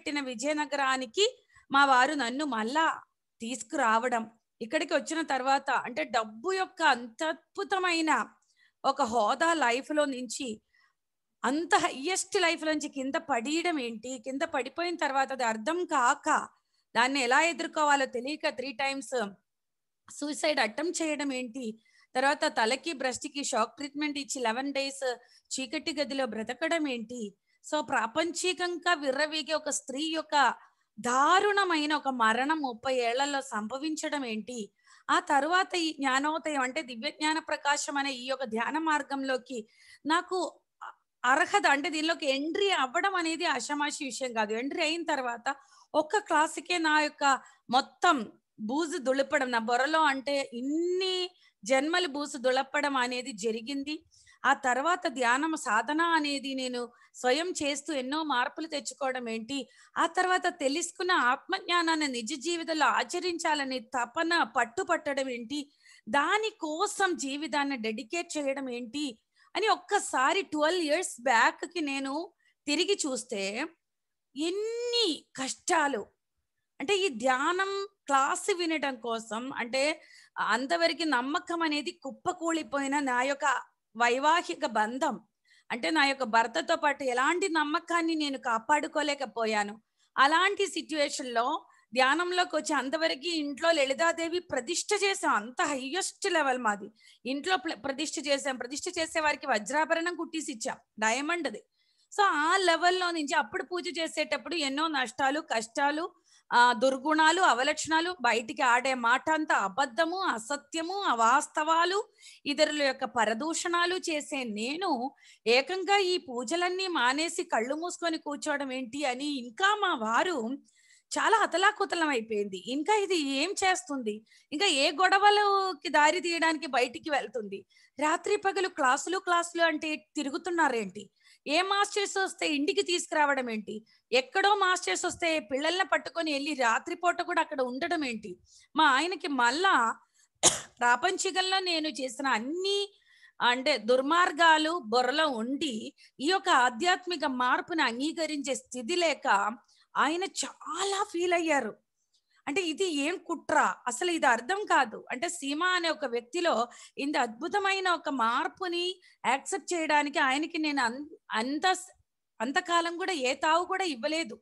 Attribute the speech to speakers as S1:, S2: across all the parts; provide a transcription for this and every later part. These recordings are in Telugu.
S1: పెట్టిన విజయనగరానికి మా వారు నన్ను మళ్ళా తీసుకురావడం, ఇక్కడికి వచ్చిన తర్వాత అంటే డబ్బు యొక్క అంత అద్భుతమైన ఒక హోదా లైఫ్లో నుంచి అంత హయ్యెస్ట్ లైఫ్ నుంచి కింద పడియడం ఏంటి, కింద పడిపోయిన తర్వాత అది అర్థం కాక దాన్ని ఎలా ఎదుర్కోవాలో తెలియక 3 టైమ్స్ సూసైడ్ అటెంప్ట్ చేయడం ఏంటి, తర్వాత తలకి బ్రెస్ట్కి షాక్ ట్రీట్మెంట్ ఇచ్చి 11 days చీకటి గదిలో బ్రతకడం ఏంటి. సో ప్రాపంచికంగా విర్రవీగే ఒక స్త్రీ యొక్క దారుణమైన ఒక మరణం 30 ఏళ్లలో సంభవించడం ఏంటి. ఆ తర్వాత ఈ జ్ఞానోదయం అంటే దివ్య జ్ఞాన ప్రకాశం అనే ఈ యొక్క ధ్యాన మార్గంలోకి నాకు అర్హత అంటే దీనిలోకి ఎంట్రీ అవ్వడం అనేది ఆషామాషి విషయం కాదు. ఎంట్రీ అయిన తర్వాత ఒక్క క్లాసుకే నా యొక్క మొత్తం బూజు దులపడం, నా బొరలో అంటే ఇన్ని జన్మలు బూజు దులపడం అనేది జరిగింది. ఆ తర్వాత ధ్యానం సాధన అనేది నేను స్వయం చేస్తూ ఎన్నో మార్పులు తెచ్చుకోవడం ఏంటి, ఆ తర్వాత తెలుసుకున్న ఆత్మజ్ఞానాన్ని నిజ జీవితంలో ఆచరించాలని తపన పట్టుపట్టడం ఏంటి, దానికోసం జీవితాన్ని డెడికేట్ చేయడం ఏంటి అని ఒక్కసారి 12 years బ్యాక్కి నేను తిరిగి చూస్తే ఎన్ని కష్టాలు. అంటే ఈ ధ్యానం క్లాస్ వినడం కోసం అంటే అంతవరకు నమ్మకం అనేది కుప్పకూలిపోయిన నా యొక్క వైవాహిక బంధం, అంటే నా యొక్క భర్తతో పాటు ఎలాంటి నమ్మకాన్ని నేను కాపాడుకోలేకపోయాను. అలాంటి సిచ్యువేషన్లో ధ్యానంలోకి వచ్చి అంతవరకు ఇంట్లో లలితాదేవి ప్రతిష్ఠ చేసాం, అంత హైయెస్ట్ లెవెల్ మాది. ఇంట్లో ప్రతిష్ఠ చేసాం, ప్రతిష్ఠ చేసే వారికి వజ్రాభరణం కుట్టిసి ఇచ్చాం, డైమండ్ది. సో ఆ లెవెల్లో నుంచి అప్పుడు పూజ చేసేటప్పుడు ఎన్నో నష్టాలు, కష్టాలు, దుర్గుణాలు, అవలక్షణాలు, బయటికి ఆడే మాట అంతా అబద్ధము, అసత్యము, అవాస్తవాలు, ఇతరుల యొక్క పరదూషణాలు చేసే నేను ఏకంగా ఈ పూజలన్నీ మానేసి కళ్ళు మూసుకొని కూర్చోవడం ఏంటి అని ఇంకా మా వారు చాలా అతలాకుతలం అయిపోయింది. ఇంకా ఇది ఏం చేస్తుంది, ఇంకా ఏ గొడవలకి దారి తీయడానికి బయటికి వెళ్తుంది, రాత్రి పగలు క్లాసులు అంటే తిరుగుతున్నారేంటి, ఏ మాస్టర్స్ వస్తే ఇంటికి తీసుకురావడం ఏంటి, ఎక్కడో మాస్టర్స్ వస్తే పిల్లల్ని పట్టుకొని వెళ్ళి రాత్రిపూట కూడా అక్కడ ఉండడం ఏంటి. మా ఆయనకి మళ్ళా ప్రాపంచికంలో నేను చేసిన అన్ని అంటే దుర్మార్గాలు బొరలో ఉండి ఈ యొక్క ఆధ్యాత్మిక మార్పుని అంగీకరించే స్థితి లేక ఆయన చాలా ఫీల్ అయ్యారు. అంటే ఇది ఏం కుట్ర, అసలు ఇది అర్థం కాదు. అంటే సీమ అనే ఒక వ్యక్తిలో ఇంత అద్భుతమైన ఒక మార్పుని యాక్సెప్ట్ చేయడానికి ఆయనకి నేను అంతకాలం కూడా ఏ తావు కూడా ఇవ్వలేదు.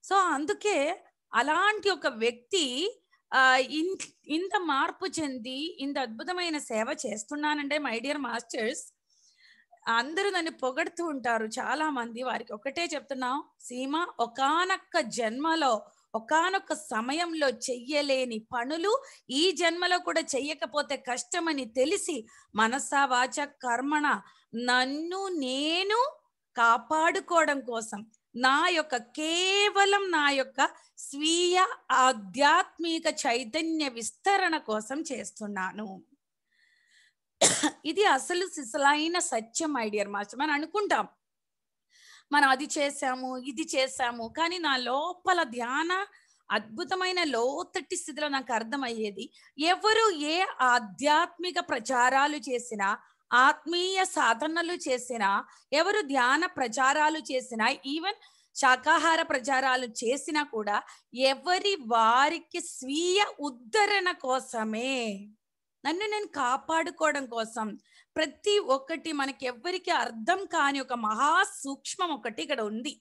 S1: సో అందుకే అలాంటి ఒక వ్యక్తి ఇంత మార్పు చెంది ఇంత అద్భుతమైన సేవ చేస్తున్నానంటే మై డియర్ మాస్టర్స్ అందరూ నన్ను పొగడుతూ ఉంటారు చాలా మంది. వారికి ఒకటే చెప్తున్నాం, సీమ ఒకానొక్క జన్మలో ఒకానొక సమయంలో చెయ్యలేని పనులు ఈ జన్మలో కూడా చెయ్యకపోతే కష్టమని తెలిసి మనసా వాచ కర్మణ నన్ను నేను కాపాడుకోవడం కోసం కేవలం నా యొక్క స్వీయ ఆధ్యాత్మిక చైతన్య విస్తరణ కోసం చేస్తున్నాను. ఇది అసలు సిసలైన సత్యం మై డియర్ మాస్టర్. మనం అనుకుంటాం మనం అది చేసాము ఇది చేసాము, కానీ నా లోపల ధ్యాన అద్భుతమైన లోతట్టి స్థితిలో నాకు అర్థమయ్యేది, ఎవరు ఏ ఆధ్యాత్మిక ప్రచారాలు చేసినా, ఆత్మీయ సాధనలు చేసినా, ఎవరు ధ్యాన ప్రచారాలు చేసినా, ఈవెన్ శాకాహార ప్రచారాలు చేసినా కూడా ఎవరి వారికి స్వీయ ఉద్ధరణ కోసమే, నన్ను నేను కాపాడుకోవడం కోసం. ప్రతి ఒక్కటి మనకి ఎవ్వరికి అర్థం కాని ఒక మహా సూక్ష్మం ఒకటి ఇక్కడ ఉంది.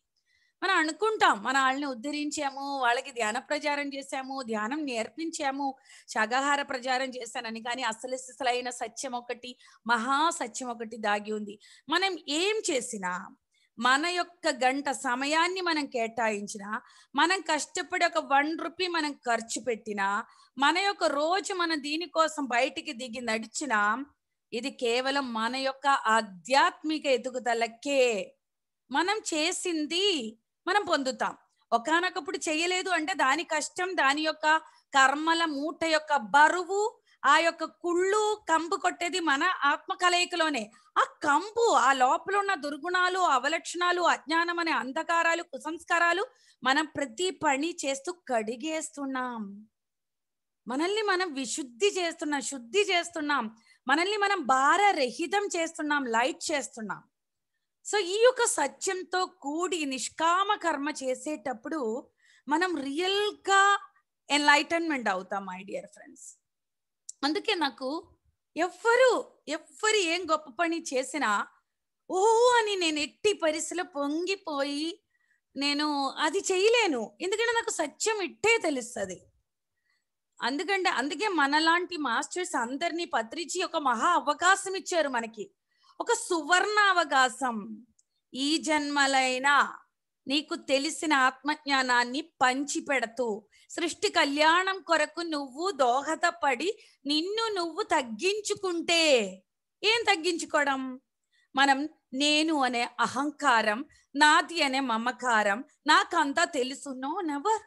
S1: మనం అనుకుంటాం మన వాళ్ళని ఉద్ధరించాము, వాళ్ళకి ధ్యాన ప్రచారం చేశాము, ధ్యానం నేర్పించాము, శాకాహార ప్రచారం చేశానని, కానీ అసలైన సత్యం ఒకటి, మహా సత్యం ఒకటి దాగి ఉంది. మనం ఏం చేసినా, మన యొక్క గంట సమయాన్ని మనం కేటాయించినా, మనం కష్టపడి ఒక 1 రూపీ మనం ఖర్చు పెట్టినా, మన యొక్క రోజు మనం దీనికోసం బయటికి దిగి నడిచినా, ఇది కేవలం మన యొక్క ఆధ్యాత్మిక ఎదుగుదలకే. మనం చేసింది మనం పొందుతాం. ఒకానొకప్పుడు చేయలేదు అంటే దాని కష్టం, దాని యొక్క కర్మల మూట యొక్క బరువు, ఆ యొక్క కుళ్ళు కంపు కొట్టేది మన ఆత్మ కలయికలోనే. ఆ కంపు, ఆ లోపల ఉన్న దుర్గుణాలు, అవలక్షణాలు, అజ్ఞానం అనే అంధకారాలు, కుసంస్కారాలు మనం ప్రతి పని చేస్తూ కడిగేస్తున్నాం. మనల్ని మనం విశుద్ధి చేస్తున్నాం, శుద్ధి చేస్తున్నాం, మనల్ని మనం భారరహితం చేస్తున్నాం, లైట్ చేస్తున్నాం. సో ఈ యొక్క సత్యంతో కూడి నిష్కామ కర్మ చేసేటప్పుడు మనం రియల్గా ఎన్లైటన్మెంట్ అవుతాం మై డియర్ ఫ్రెండ్స్. అందుకే నాకు ఎవ్వరు ఏం గొప్ప పని చేసినా ఓ అని నేను ఎట్టి పరిస్థితిలో పొంగిపోయి నేను అది చేయలేను. ఎందుకంటే నాకు సత్యం ఇట్టే తెలుస్తుంది. అందుకే మనలాంటి మాస్టర్స్ అందరినీ పత్రిచి ఒక మహా అవకాశం ఇచ్చారు మనకి, ఒక సువర్ణ అవకాశం. ఈ జన్మలైనా నీకు తెలిసిన ఆత్మజ్ఞానాన్ని పంచి పెడుతూ సృష్టి కళ్యాణం కొరకు నువ్వు దోహదపడి నిన్ను నువ్వు తగ్గించుకుంటే, ఏం తగ్గించుకోవడం? మనం నేను అనే అహంకారం, నాది అనే మమకారం, నాకంతా తెలుసు, నో నెవర్.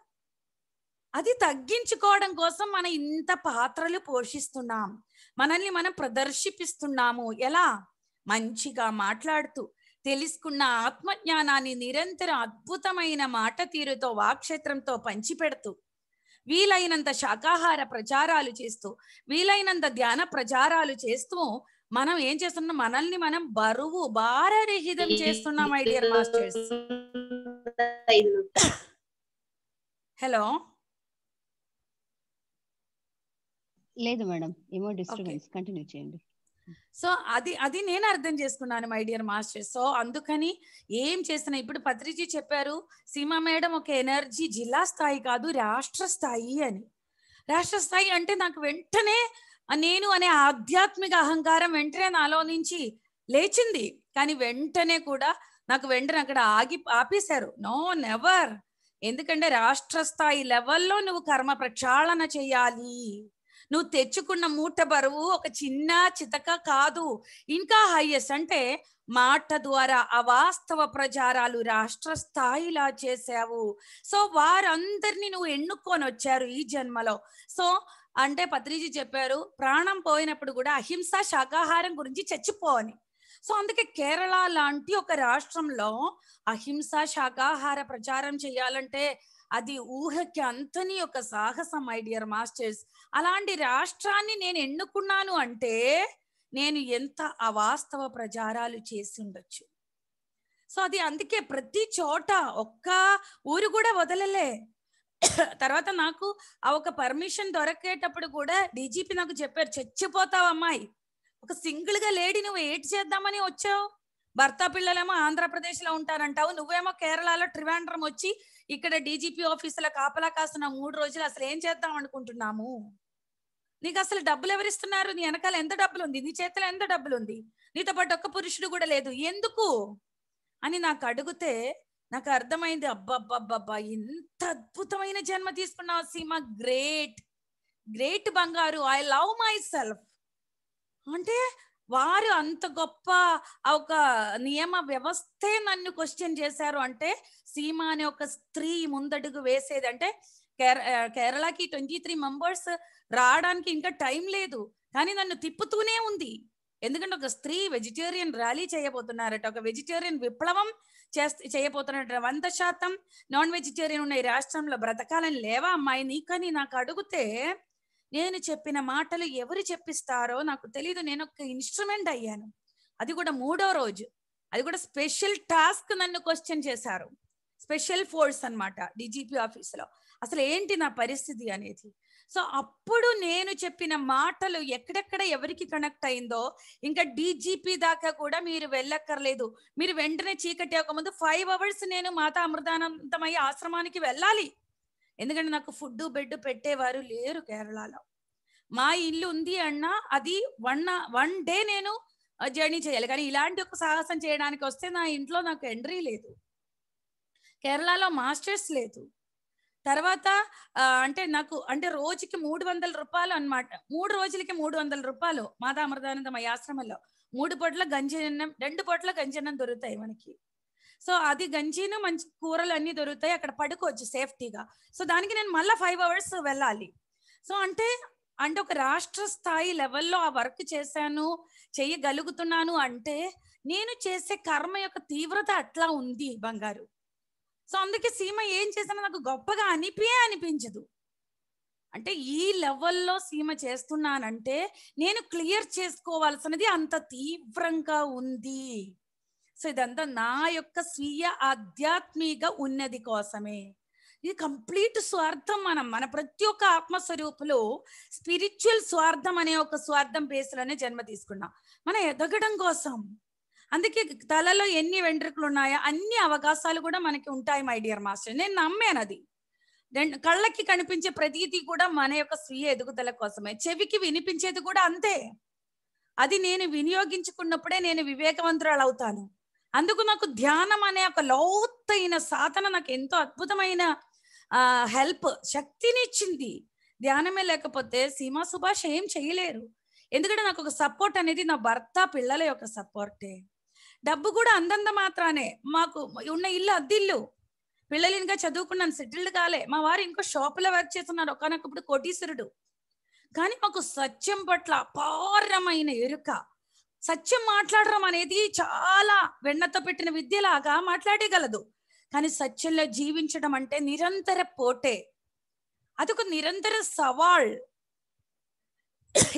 S1: అది తగ్గించుకోవడం కోసం మనం ఇంత పాత్రలు పోషిస్తున్నాం, మనల్ని మనం ప్రదర్శిపిస్తున్నాము. ఎలా? మంచిగా మాట్లాడుతూ, తెలుసుకున్న ఆత్మజ్ఞానాన్ని నిరంతరం అద్భుతమైన మాట తీరుతో వాక్క్షేత్రంతో పంచిపెడుతూ, వీలైనంత శాకాహార ప్రచారాలు చేస్తూ, వీలైనంత ధ్యాన ప్రచారాలు చేస్తూ మనం ఏం చేస్తున్నాం? మనల్ని మనం భారరహితం చేస్తున్నాం మై డియర్ మాస్టర్స్. హలో,
S2: లేదు మేడం, ఏమో డిస్టర్బెన్స్, కంటిన్యూ చేయండి.
S1: సో అది నేను అర్థం చేసుకున్నాను మై డియర్ మాస్టర్స్. సో అందుకని ఏం చేస్తున్నా, ఇప్పుడు పత్రిజీ చెప్పారు సీమా మేడం ఒక ఎనర్జీ జిల్లా స్థాయి కాదు రాష్ట్ర స్థాయి అని. రాష్ట్ర స్థాయి అంటే నాకు వెంటనే నేను అనే ఆధ్యాత్మిక అహంకారం వెంటనే నాలో నుంచి లేచింది. కానీ వెంటనే కూడా నాకు వెంటనే అక్కడ ఆపేశారు. No never. ఎందుకంటే రాష్ట్ర స్థాయి లెవెల్లో నువ్వు కర్మ ప్రక్షాళన చేయాలి. నువ్వు తెచ్చుకున్న మూట బరువు ఒక చిన్న చితక కాదు, ఇంకా హైయెస్ట్ అంటే మాట ద్వారా అవాస్తవ ప్రచారాలు రాష్ట్ర స్థాయిలా చేసావు. సో వారందరినీ నువ్వు ఎన్నుకొని వచ్చారు ఈ జన్మలో. సో అంటే పత్రిజీ చెప్పారు ప్రాణం పోయినప్పుడు కూడా అహింస శాకాహారం గురించి చచ్చిపోవని. సో అందుకే కేరళ లాంటి ఒక రాష్ట్రంలో అహింస శాకాహార ప్రచారం చేయాలంటే అది ఊహకి అంతని ఒక సాహసం మై డియర్ మాస్టర్స్. అలాంటి రాష్ట్రాన్ని నేను ఎన్నుకున్నాను అంటే నేను ఎంత అవాస్తవ ప్రచారాలు చేసి ఉండొచ్చు. సో అది అందుకే ప్రతి చోట ఒక్క ఊరు కూడా వదలలే. తర్వాత నాకు ఆ ఒక పర్మిషన్ దొరికేటప్పుడు కూడా డీజీపీ నాకు చెప్పారు, చచ్చిపోతావు అమ్మాయి, ఒక సింగిల్ గా లేడీ నువ్వు ఏటి చేద్దామని వచ్చావు? భర్త పిల్లలేమో ఆంధ్రప్రదేశ్ లో ఉంటారంటావు, నువ్వేమో కేరళలో ట్రివాండ్రం వచ్చి ఇక్కడ డీజీపీ ఆఫీసులో కాపలా కాస్తున్న 3 రోజులు అసలు ఏం చేద్దాం అనుకుంటున్నాము? నీకు అసలు డబ్బులు ఎవరిస్తున్నారు? నీ వెనకాల ఎంత డబ్బులు ఉంది? నీ చేతిలో ఎంత డబ్బులు ఉంది? నీతో పాటు ఒక్క పురుషుడు కూడా లేదు, ఎందుకు అని నాకు అడిగితే నాకు అర్థమైంది, అబ్బబ్బబ్బబ్బా ఎంత అద్భుతమైన జన్మ తీసుకున్నావు సీమ, గ్రేట్ గ్రేట్ బంగారు, ఐ లవ్ మై సెల్ఫ్. అంటే వారు అంత గొప్ప ఒక నియమ వ్యవస్థే నన్ను క్వశ్చన్ చేశారు. అంటే సీమ అనే ఒక స్త్రీ ముందడుగు వేసేది అంటే కేరళకి 23 మెంబర్స్ రావడానికి ఇంకా టైం లేదు, కానీ నన్ను తిప్పుతూనే ఉంది. ఎందుకంటే ఒక స్త్రీ వెజిటేరియన్ ర్యాలీ చేయబోతున్నారట, ఒక వెజిటేరియన్ విప్లవం చేయబోతున్నారట. 100% నాన్ వెజిటేరియన్ ఉన్న ఈ రాష్ట్రంలో బ్రతకాలని లేవా అమ్మాయి నీకని నాకు అడిగితే, నేను చెప్పిన మాటలు ఎవరు చెప్పిస్తారో నాకు తెలీదు, నేను ఒక ఇన్స్ట్రుమెంట్ అయ్యాను. అది కూడా 3వ రోజు, అది కూడా స్పెషల్ టాస్క్ నన్ను క్వశ్చన్ చేశారు. స్పెషల్ ఫోర్స్ అన్నమాట డీజీపీ ఆఫీసులో. అసలు ఏంటి నా పరిస్థితి అనేది. సో అప్పుడు నేను చెప్పిన మాటలు ఎక్కడెక్కడ ఎవరికి కనెక్ట్ అయిందో, ఇంకా డీజీపీ దాకా కూడా మీరు వెళ్ళక్కర్లేదు. మీరు వెంటనే చీకటి అవ్వకముందు 5 hours నేను మాతా అమృతానందమయ్య ఆశ్రమానికి వెళ్ళాలి. ఎందుకంటే నాకు ఫుడ్ బెడ్ పెట్టేవారు లేరు కేరళలో. మా ఇల్లు ఉంది అన్న అది 1 డే నేను జర్నీ చేయాలి. కానీ ఇలాంటి ఒక సాహసం చేయడానికి వస్తే నా ఇంట్లో నాకు ఎంట్రీ లేదు, కేరళలో మాస్టర్స్ లేదు. తర్వాత అంటే నాకు అంటే రోజుకి 300 రూపాయలు అనమాట, 3 రోజులకి 300 రూపాయలు మాతా అమృతానందమయ్య ఆశ్రమంలో. 3 పూట్ల గంజన్నం, 2 పూట్ల గంజన్నం దొరుకుతాయి మనకి. సో అది గంజీను మంచి కూరలు అన్ని దొరుకుతాయి, అక్కడ పడుకోవచ్చు సేఫ్టీగా. సో దానికి నేను మళ్ళీ 5 hours వెళ్ళాలి. సో అంటే ఒక రాష్ట్ర స్థాయి లెవెల్లో ఆ వర్క్ చేశాను, చేయగలుగుతున్నాను అంటే నేను చేసే కర్మ యొక్క తీవ్రత అట్లా ఉంది బంగారు. సో అందుకే సీమ ఏం చేసినా నాకు గొప్పగా అనిపించదు. అంటే ఈ లెవెల్లో సీమ చేస్తున్నానంటే నేను క్లియర్ చేసుకోవాల్సినది అంత తీవ్రంగా ఉంది. సో ఇదంతా నా యొక్క స్వీయ ఆధ్యాత్మిక ఉన్నతి కోసమే. ఇది కంప్లీట్ స్వార్థం. మన ప్రతి ఒక్క ఆత్మస్వరూపులో స్పిరిచువల్ స్వార్థం అనే ఒక స్వార్థం బేస్లోనే జన్మ తీసుకున్నాం, మనం ఎదగడం కోసం. అందుకే తలలో ఎన్ని వెంట్రుకలు ఉన్నాయో అన్ని అవకాశాలు కూడా మనకి ఉంటాయి మై డియర్ మాస్టర్. నేను నమ్మాను అది. కళ్ళకి కనిపించే ప్రతీది కూడా మన యొక్క స్వీయ ఎదుగుదల కోసమే. చెవికి వినిపించేది కూడా అంతే. అది నేను వినియోగించుకున్నప్పుడే నేను వివేకవంతురాలు అవుతాను. అందుకు నాకు ధ్యానం అనే ఒక లోతైన సాధన నాకు ఎంతో అద్భుతమైన హెల్ప్, శక్తినిచ్చింది. ధ్యానమే లేకపోతే సీమా సుభాష్ ఏం చేయలేరు. ఎందుకంటే నాకు ఒక సపోర్ట్ అనేది నా భర్త, పిల్లల యొక్క సపోర్టే. డబ్బు కూడా అందంత మాత్రానే. మాకు ఉన్న ఇల్లు అద్దిల్లు, పిల్లలు ఇంకా చదువుకున్నాను, సెటిల్డ్ కాలే. మా వారు ఇంకో షాపులో వర్క్ చేస్తున్నారు, ఒకనొకప్పుడు కోటీశ్వరుడు. కానీ మాకు సత్యం పట్ల అపారమైన ఎరుక. సత్యం మాట్లాడడం అనేది చాలా వెన్నతో పెట్టిన విద్యలాగా మాట్లాడగలదు, కానీ సత్యంలో జీవించడం అంటే నిరంతర పోటే, అదొక నిరంతర సవాల్.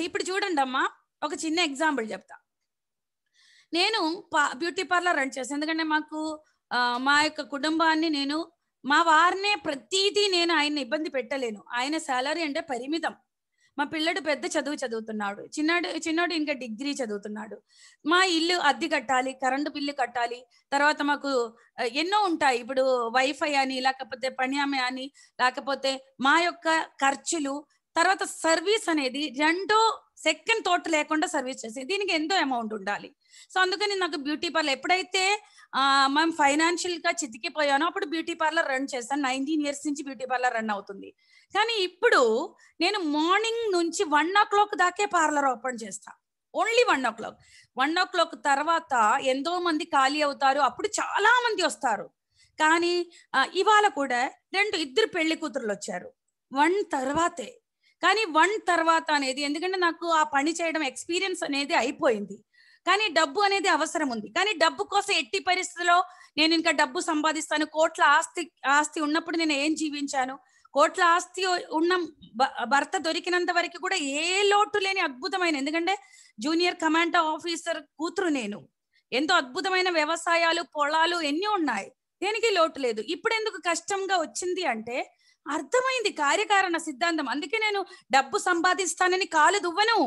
S1: ఇప్పుడు చూడండి అమ్మా, ఒక చిన్న ఎగ్జాంపుల్ చెప్తా. నేను బ్యూటీ పార్లర్ రన్ చేస్తాను. ఎందుకంటే మాకు మా యొక్క కుటుంబాన్ని నేను, మా వారినే ప్రతిదీ నేను ఆయన ఇబ్బంది పెట్టలేను. ఆయన శాలరీ అంటే పరిమితం. మా పిల్లడు పెద్ద చదువు చదువుతున్నాడు, చిన్నోడు ఇంకా డిగ్రీ చదువుతున్నాడు. మా ఇల్లు అద్దె కట్టాలి, కరెంటు బిల్లు కట్టాలి, తర్వాత మాకు ఎన్నో ఉంటాయి. ఇప్పుడు వైఫై అని, లేకపోతే పని ఆమె అని, లేకపోతే మా యొక్క ఖర్చులు, తర్వాత సర్వీస్ అనేది రెండో సెకండ్ తోట లేకుండా సర్వీస్ చేసేది. దీనికి ఎంతో అమౌంట్ ఉండాలి. సో అందుకని నాకు బ్యూటీ పార్లర్ ఎప్పుడైతే మేము ఫైనాన్షియల్ గా చితికిపోయానో అప్పుడు బ్యూటీ పార్లర్ రన్ చేస్తాను. 19 years నుంచి బ్యూటీ పార్లర్ రన్ అవుతుంది. కానీ ఇప్పుడు నేను మార్నింగ్ నుంచి 1 o'clock దాకే పార్లర్ ఓపెన్ చేస్తా. Only 1 o'clock. 1 o'clock తర్వాత ఎంతో మంది ఖాళీ అవుతారు, అప్పుడు చాలా మంది వస్తారు. కానీ ఇవాళ కూడా 2 పెళ్లి కూతురులు వచ్చారు 1 తర్వాతే. కానీ 1 తర్వాత అనేది, ఎందుకంటే నాకు ఆ పని చేయడం ఎక్స్పీరియన్స్ అనేది అయిపోయింది. కానీ డబ్బు అనేది అవసరం ఉంది. కానీ డబ్బు కోసం ఎట్టి పరిస్థితుల్లో నేను ఇంకా డబ్బు సంపాదిస్తాను. కోట్ల ఆస్తి ఉన్నప్పుడు నేను ఏం జీవించాను? కోట్ల ఆస్తి ఉన్న భర్త దొరికినంత వరకు కూడా ఏ లోటు లేని అద్భుతమైన, ఎందుకంటే జూనియర్ కమాండో ఆఫీసర్ కూతురు నేను. ఎంతో అద్భుతమైన వ్యవసాయాలు, పొలాలు ఎన్ని ఉన్నాయి, దేనికి లోటు లేదు. ఇప్పుడు ఎందుకు కష్టంగా వచ్చింది అంటే అర్థమైంది కార్యకారణ సిద్ధాంతం. అందుకే నేను డబ్బు సంపాదిస్తానని కాలు దువ్వను,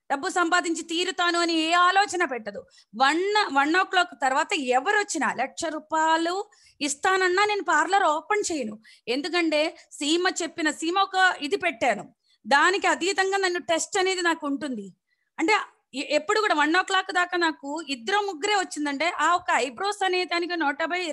S1: డబ్బు సంపాదించి తీరుతాను అని ఏ ఆలోచన పెట్టదు. 1 o'clock తర్వాత ఎవరు వచ్చినా 1,00,000 రూపాయలు ఇస్తానన్నా నేను పార్లర్ ఓపెన్ చేయను. ఎందుకంటే సీమ ఒక ఇది పెట్టాను, దానికి అతీతంగా నన్ను టెస్ట్ అనేది నాకు ఉంటుంది. అంటే ఎప్పుడు కూడా 1 o'clock దాకా నాకు 2-3 వచ్చిందంటే, ఆ ఒక ఐబ్రోస్ అనే దానికి 150,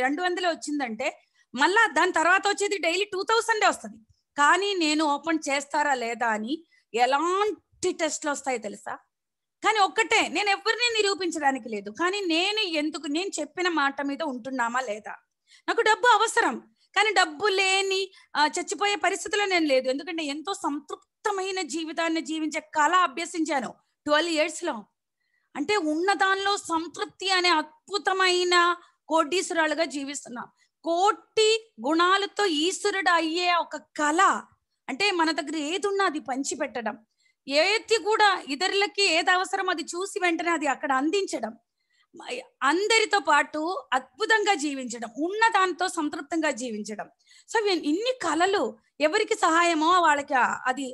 S1: 200 వచ్చిందంటే మళ్ళా దాని తర్వాత వచ్చేది డైలీ 2000 వస్తుంది. కానీ నేను ఓపెన్ చేస్తారా లేదా అని ఎలాంటి టెస్ట్లు వస్తాయో తెలుసా? కానీ ఒక్కటే, నేను ఎవరిని నిరూపించడానికి లేదు, కానీ నేను చెప్పిన మాట మీద ఉంటున్నామా లేదా? నాకు డబ్బు అవసరం, కానీ డబ్బు లేని చచ్చిపోయే పరిస్థితిలో నేను లేదు. ఎందుకంటే ఎంతో సంతృప్తమైన జీవితాన్ని జీవించే కళ అభ్యసించాను 12 years లో. అంటే ఉన్న దానిలో సంతృప్తి అనే అద్భుతమైన కోటీశ్వరాలుగా జీవిస్తున్నాం. కోటి గుణాలతో ఈశ్వరుడు అయ్యే ఒక కళ. అంటే మన దగ్గర ఏది ఉన్నా అది పంచి పెట్టడం, ఏది కూడా ఇతరులకి ఏది అవసరం అది చూసి వెంటనే అది అక్కడ అందించడం, అందరితో పాటు అద్భుతంగా జీవించడం, ఉన్న దాంతో సంతృప్తంగా జీవించడం. సో ఇన్ని కళలు ఎవరికి సహాయమో వాళ్ళకి అది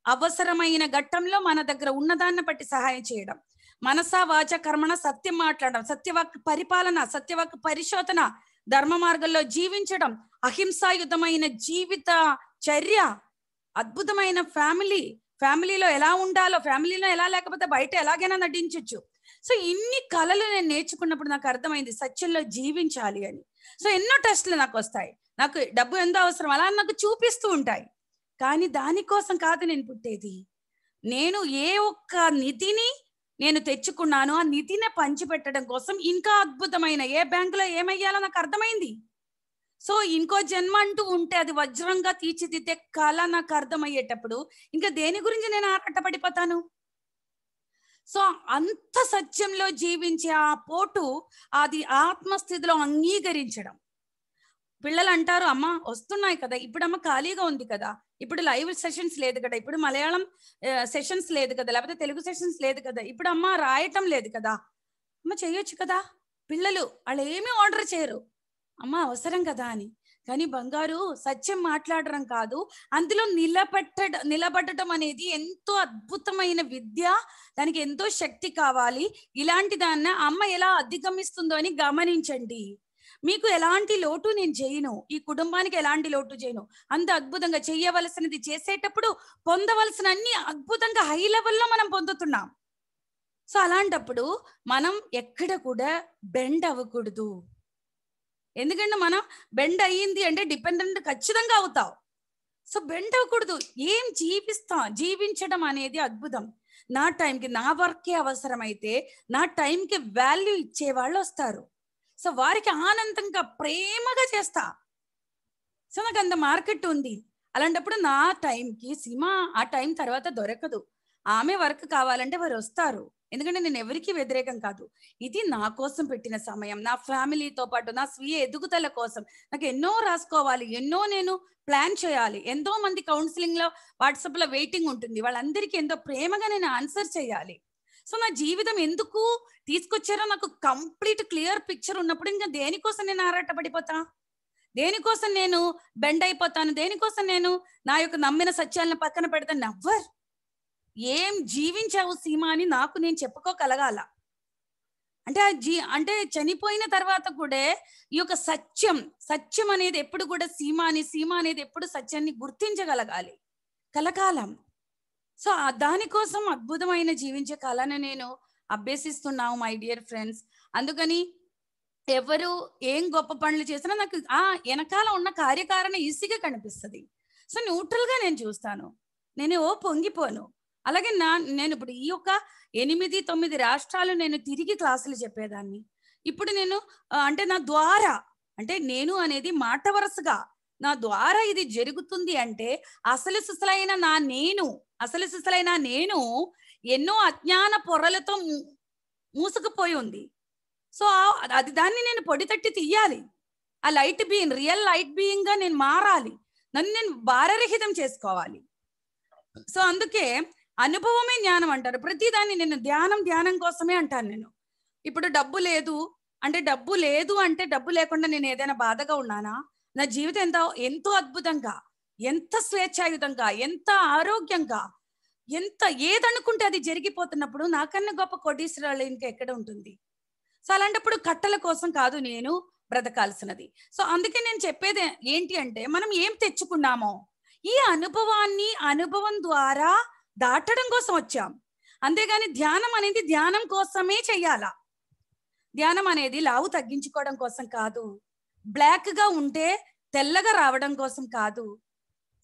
S1: అవసరమైన ఘట్టంలో మన దగ్గర ఉన్నదాన్ని బట్టి సహాయం చేయడం. మనస వాచ కర్మణ సత్యం మాట్లాడడం, సత్యవాక్ పరిపాలన, సత్యవాక్ పరిశోధన, ధర్మ మార్గంలో జీవించడం, అహింసాయుతమైన జీవిత చర్య, అద్భుతమైన ఫ్యామిలీలో ఎలా ఉండాలో, ఫ్యామిలీలో ఎలా లేకపోతే బయట ఎలాగైనా నటించవచ్చు. సో ఇన్ని కళలు నేను నేర్చుకున్నప్పుడు నాకు అర్థమైంది సత్యంలో జీవించాలి అని. సో ఎన్నో టెస్టులు నాకు వస్తాయి, నాకు డబ్బు ఎంతో అవసరం అలా నాకు చూపిస్తూ ఉంటాయి. కానీ దానికోసం కాదు నేను పుట్టేది. నేను ఏ ఒక్క నిధిని నేను తెచ్చుకున్నాను, ఆ నిధిని పంచిపెట్టడం కోసం ఇంకా అద్భుతమైన ఏ బ్యాంకులో ఏమయ్యాలో నాకు అర్థమైంది. సో ఇంకో జన్మ అంటూ ఉంటే అది వజ్రంగా తీర్చిదిద్దే కళ నాకు అర్థమయ్యేటప్పుడు ఇంకా దేని గురించి నేను ఆరాటపడిపోతాను? సో అంత సత్యంలో జీవించే ఆ పోటు, అది ఆత్మస్థితిలో అంగీకరించడం. పిల్లలు అంటారు, అమ్మ వస్తున్నాయి కదా, ఇప్పుడు అమ్మ ఖాళీగా ఉంది కదా, ఇప్పుడు లైవ్ సెషన్స్ లేదు కదా, ఇప్పుడు మలయాళం సెషన్స్ లేదు కదా, లేకపోతే తెలుగు సెషన్స్ లేదు కదా, ఇప్పుడు అమ్మ రాయటం లేదు కదా, అమ్మ చేయొచ్చు కదా. పిల్లలు వాళ్ళు ఏమీ ఆర్డర్ చేయరు, అమ్మ అవసరం కదా అని. కానీ బంగారు సత్యం మాట్లాడడం కాదు, అందులో నిలబడటం అనేది ఎంతో అద్భుతమైన విద్య, దానికి ఎంతో శక్తి కావాలి. ఇలాంటి దాన్ని అమ్మ ఎలా అధిగమిస్తుందో అని గమనించండి. మీకు ఎలాంటి లోటు నేను చేయను, ఈ కుటుంబానికి ఎలాంటి లోటు చేయను. అంత అద్భుతంగా చెయ్యవలసినది చేసేటప్పుడు పొందవలసిన అన్ని అద్భుతంగా హై లెవెల్లో మనం పొందుతున్నాం. సో అలాంటప్పుడు మనం ఎక్కడ కూడా బెండ్ అవ్వకూడదు. ఎందుకంటే మనం బెండ్ అయ్యింది అంటే డిపెండెంట్ ఖచ్చితంగా అవుతావు. సో బెండ్ అవ్వకూడదు. ఏం జీవించడం అనేది అద్భుతం. నా టైంకి నా వర్కే అవసరమైతే నా టైంకి వాల్యూ ఇచ్చే వాళ్ళు వస్తారు. సో వారికి ఆనందంగా ప్రేమగా చేస్తా. సో నాకు అంత మార్కెట్ ఉంది. అలాంటప్పుడు నా టైంకి సీమా ఆ టైం తర్వాత దొరకదు. ఆమె వర్క్ కావాలంటే వారు వస్తారు. ఎందుకంటే నేను ఎవరికి వ్యతిరేకం కాదు. ఇది నా కోసం పెట్టిన సమయం, నా ఫ్యామిలీతో పాటు నా స్వీయ ఎదుగుదల కోసం. నాకు ఎన్నో రాసుకోవాలి, ఎన్నో నేను ప్లాన్ చేయాలి. ఎంతో మంది కౌన్సిలింగ్ లో వాట్సాప్ లో వెయిటింగ్ ఉంటుంది. వాళ్ళందరికీ ఎంతో ప్రేమగా నేను ఆన్సర్ చేయాలి. సో నా జీవితం ఎందుకు తీసుకొచ్చారో నాకు కంప్లీట్ క్లియర్ పిక్చర్ ఉన్నప్పుడు ఇంకా దేనికోసం నేను ఆరాటపడిపోతా, దేనికోసం నేను బెండ్ అయిపోతాను, దేనికోసం నేను నా యొక్క నమ్మిన సత్యాలను పక్కన పెడతాను? నెవర్. ఏం జీవించావు సీమా అని నాకు నేను చెప్పుకోగలగాల. అంటే అంటే చనిపోయిన తర్వాత కూడా ఈ యొక్క సత్యం అనేది ఎప్పుడు కూడా సీమ అనేది ఎప్పుడు సత్యాన్ని గుర్తించగలగాలి కలకాలం. సో దానికోసం అద్భుతమైన జీవించే కళను నేను అభ్యసిస్తున్నాను మై డియర్ ఫ్రెండ్స్. అందుకని ఎవరు ఏం గొప్ప పనులు చేసినా నాకు వెనకాల ఉన్న కార్యకారణ ఈజీగా కనిపిస్తుంది. సో న్యూట్రల్ గా నేను చూస్తాను, నేను పొంగిపోను. అలాగే నేను ఇప్పుడు ఈ యొక్క 8-9 రాష్ట్రాలు నేను తిరిగి క్లాసులు చెప్పేదాన్ని. ఇప్పుడు నేను అంటే నా ద్వారా, అంటే నేను అనేది మాట వరుసగా నా ద్వారా ఇది జరుగుతుంది అంటే అసలు సిసలైన నేను ఎన్నో అజ్ఞాన పొరలతో మూసుకుపోయి ఉంది. సో అది దాన్ని నేను పొడి తట్టి తీయాలి. ఆ రియల్ లైట్ బీయింగ్ గా నేను మారాలి. నన్ను నేను భారరహితం చేసుకోవాలి. సో అందుకే అనుభవమే జ్ఞానం అంటారు. ప్రతిదాన్ని నేను ధ్యానం కోసమే అంటాను. నేను ఇప్పుడు డబ్బు లేదు అంటే డబ్బు లేకుండా నేను ఏదైనా బాధగా ఉన్నానా? నా జీవితం ఎంతో అద్భుతంగా, ఎంత స్వేచ్ఛాయుతంగా, ఎంత ఆరోగ్యంగా, ఎంత ఏదనుకుంటే అది జరిగిపోతున్నప్పుడు నాకన్నా గొప్ప కోటీశ్వరులు ఇంకా ఎక్కడ ఉంటుంది? సో అలాంటప్పుడు కట్టల కోసం కాదు నేను బ్రతకాల్సినది. సో అందుకే నేను చెప్పేది ఏంటి అంటే మనం ఏం తెచ్చుకున్నామో ఈ అనుభవం ద్వారా దాటడం కోసం వచ్చాం. అంతేగాని ధ్యానం అనేది ధ్యానం కోసమే చెయ్యాలా. ధ్యానం అనేది లావు తగ్గించుకోవడం కోసం కాదు, బ్లాక్ గా ఉంటే తెల్లగా రావడం కోసం కాదు,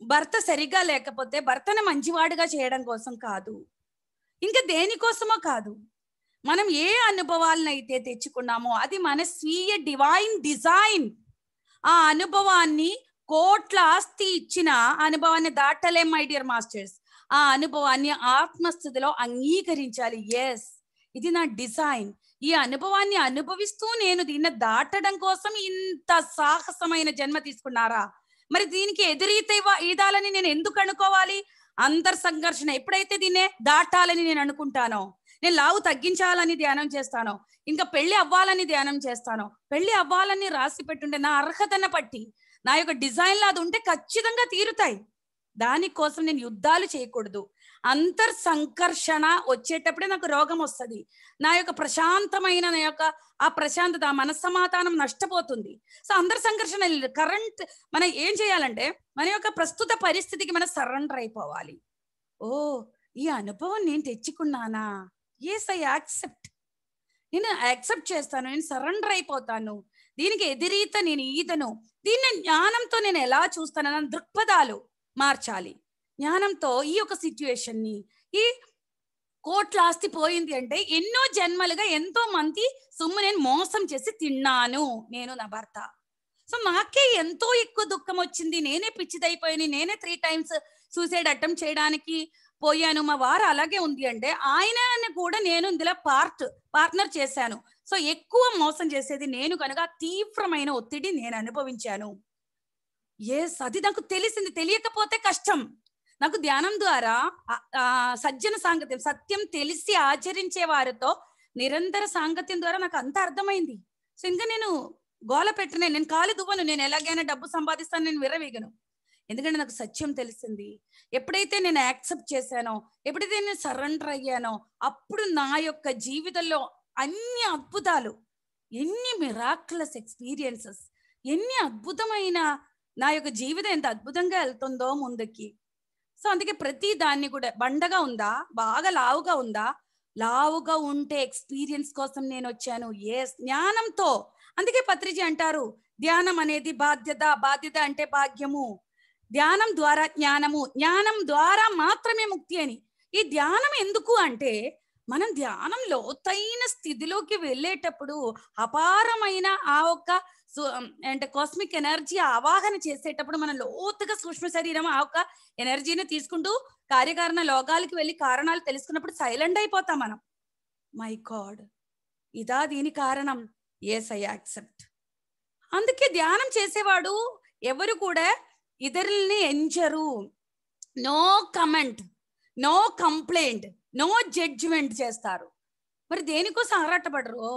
S1: భర్త సరిగా లేకపోతే భర్తను మంచివాడుగా చేయడం కోసం కాదు, ఇంకా దేనికోసమో కాదు. మనం ఏ అనుభవాలను అయితే తెచ్చుకున్నామో అది మన స్వీయ డివైన్ డిజైన్. ఆ అనుభవాన్ని కోట్ల ఆస్తి ఇచ్చిన అనుభవాన్ని దాటలేం మై డియర్ మాస్టర్స్. ఆ అనుభవాన్ని ఆత్మస్థితిలో అంగీకరించాలి. ఎస్, ఇది నా డిజైన్. ఈ అనుభవాన్ని అనుభవిస్తూ నేను దీన్ని దాటడం కోసం ఇంత సాహసమైన జన్మ తీసుకున్నారా? మరి దీనికి ఈదాలని నేను ఎందుకు అనుకోవాలి? సంఘర్షణ. ఎప్పుడైతే దీన్నే దాటాలని నేను అనుకుంటానో, నేను లావు తగ్గించాలని ధ్యానం చేస్తానో, ఇంకా పెళ్లి అవ్వాలని ధ్యానం చేస్తానో, పెళ్లి అవ్వాలని రాసి పెట్టుంటే నా అర్హతను బట్టి నా యొక్క డిజైన్ లో అది ఉంటే ఖచ్చితంగా తీరుతాయి. దానికోసం నేను యుద్ధాలు చేయకూడదు. సంఘర్షణ వచ్చేటప్పుడే నాకు రోగం వస్తుంది. నా యొక్క ప్రశాంతమైన ఆ ప్రశాంతత, ఆ మనస్సమాధానం నష్టపోతుంది. సో సంఘర్షణ కరెంట్ మనం ఏం చేయాలంటే మన యొక్క ప్రస్తుత పరిస్థితికి మనం సరెండర్ అయిపోవాలి. ఈ అనుభవం నేను తెచ్చుకున్నానా? Yes, I accept. నేను యాక్సెప్ట్ చేస్తాను, నేను సరెండర్ అయిపోతాను. దీనికి ఎదిరీత నేను ఈదను. దీన్ని జ్ఞానంతో నేను ఎలా చూస్తానన్న దృక్పథాలు మార్చాలి. జ్ఞానంతో ఈ యొక్క సిచ్యువేషన్ ని, ఈ కోట్ల ఆస్తి పోయింది అంటే ఎన్నో జన్మలుగా ఎంతో మంది సొమ్ము నేను మోసం చేసి తిన్నాను, నేను నా భర్త. సో నాకే ఎంతో ఎక్కువ దుఃఖం వచ్చింది. నేనే పిచ్చిదైపోయాను. నేనే 3 times సూసైడ్ అటెంప్ట్ చేయడానికి పోయాను. మా వారు అలాగే ఉంది అంటే ఆయన కూడా నేను ఇందులో పార్ట్నర్ చేశాను. సో ఎక్కువ మోసం చేసేది నేను కనుక తీవ్రమైన ఒత్తిడి నేను అనుభవించాను. ఎస్, అది నాకు తెలిసింది. తెలియకపోతే కష్టం. నాకు ధ్యానం ద్వారా సజ్జన సాంగత్యం, సత్యం తెలిసి ఆచరించే వారితో నిరంతర సాంగత్యం ద్వారా నాకు అంత అర్థమైంది. సో ఇంకా నేను గోల పెట్టిన, నేను కాలు దువ్వను, నేను ఎలాగైనా డబ్బు సంపాదిస్తాను, నేను విర్రవీగను. ఎందుకంటే నాకు సత్యం తెలిసింది. ఎప్పుడైతే నేను యాక్సెప్ట్ చేశానో, ఎప్పుడైతే నేను సరెండర్ అయ్యానో, అప్పుడు నా యొక్క జీవితంలో అన్ని అద్భుతాలు, ఎన్ని మిరాక్యులస్ ఎక్స్పీరియన్సెస్, ఎన్ని అద్భుతమైన నా యొక్క జీవితం ఎంత అద్భుతంగా వెళ్తుందో ముందుకి. సో అందుకే ప్రతి దాన్ని కూడా, బండగా ఉందా, బాగా లావుగా ఉందా, లావుగా ఉంటే ఎక్స్పీరియన్స్ కోసం నేను వచ్చాను. జ్ఞానంతో. అందుకే పత్రిజీ అంటారు, ధ్యానం అనేది బాధ్యత, బాధ్యత అంటే భాగ్యము, ధ్యానం ద్వారా జ్ఞానము, జ్ఞానం ద్వారా మాత్రమే ముక్తి అని. ఈ ధ్యానం ఎందుకు అంటే, మనం ధ్యానం లోతైన స్థితిలోకి వెళ్ళేటప్పుడు అపారమైన ఆ ఒక్క అంటే కాస్మిక్ ఎనర్జీ ఆవాహన చేసేటప్పుడు మనం లోతుగా సూక్ష్మ శరీరం ఆ ఒక్క ఎనర్జీని తీసుకుంటూ కార్యకారణ లోకాలకి వెళ్ళి కారణాలు తెలుసుకున్నప్పుడు సైలెంట్ అయిపోతాం మనం. మై గాడ్, ఇదా దీని కారణం? Yes, I accept. అందుకే ధ్యానం చేసేవాడు ఎవరు కూడా ఇతరుల్ని ఎంచరు. No comment, no complaint, no judgement చేస్తారు. మరి దేనికోసం ఆరాటపడరు.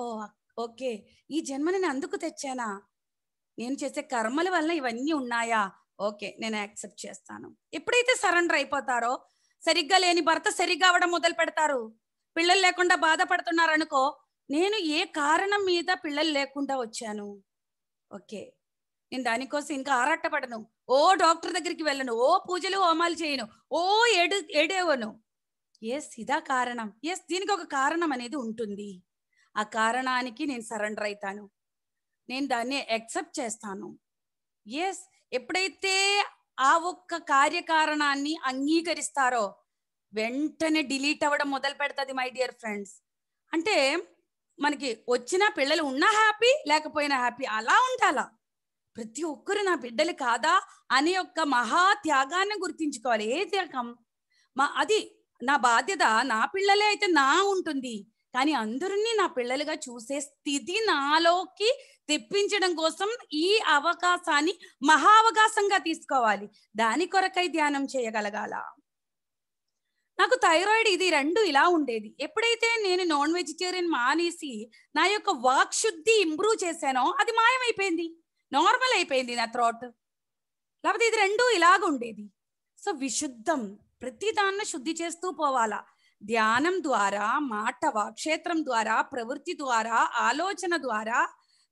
S1: ఓకే, ఈ జన్మ నేను అందుకు తెచ్చానా, నేను చేసే కర్మల వల్ల ఇవన్నీ ఉన్నాయా, ఓకే నేను యాక్సెప్ట్ చేస్తాను. ఎప్పుడైతే సరెండర్ అయిపోతారో, సరిగ్గా లేని భర్త సరిగ్గా అవడం మొదలు పెడతారు. పిల్లలు లేకుండా బాధపడుతున్నారు అనుకో, నేను ఏ కారణం మీద పిల్లలు లేకుండా వచ్చాను, ఓకే నేను దానికోసం ఇంకా ఆరాటపడను. ఓ డాక్టర్ దగ్గరికి వెళ్ళను, ఓ పూజలు హోమాలు చేయను, ఓ ఏడేవను. ఎస్, ఇదా కారణం. ఎస్, దీనికి ఒక కారణం అనేది ఉంటుంది. ఆ కారణానికి నేను సరెండర్ అవుతాను, నేను దాన్ని యాక్సెప్ట్ చేస్తాను. ఎస్, ఎప్పుడైతే ఆ ఒక్క కార్యకారణాన్ని అంగీకరిస్తారో వెంటనే డిలీట్ అవ్వడం మొదలు పెడుతుంది మై డియర్ ఫ్రెండ్స్. అంటే మనకి వచ్చిన పిల్లలు ఉన్నా హ్యాపీ, లేకపోయినా హ్యాపీ, అలా ఉండాలా. ప్రతి ఒక్కరు నా బిడ్డలు కాదా అనే ఒక మహా త్యాగాన్ని గుర్తించుకోవాలి. ఏ త్యాగం? అది నా బాధ్యత, నా పిల్లలే అయితే నా ఉంటుంది, కానీ అందరినీ నా పిల్లలుగా చూసే స్థితి నాలోకి తెప్పించడం కోసం ఈ అవకాశాన్ని మహా అవకాశంగా తీసుకోవాలి. దాని కొరకై ధ్యానం చేయగలగాల. నాకు థైరాయిడ్ ఇది రెండు ఇలా ఉండేది. ఎప్పుడైతే నేను నాన్ వెజిటేరియన్ మానేసి నా యొక్క వాక్ శుద్ధి ఇంప్రూవ్ చేశానో, అది మాయమైపోయింది, నార్మల్ అయిపోయింది నా థ్రోట్. లేకపోతే ఇది రెండు ఇలాగ ఉండేది. సో విశుద్ధం, ప్రతి దాన్ని శుద్ధి చేస్తూ పోవాలా. ధ్యానం ద్వారా, మాట వాక్షేత్రం ద్వారా, ప్రవృత్తి ద్వారా, ఆలోచన ద్వారా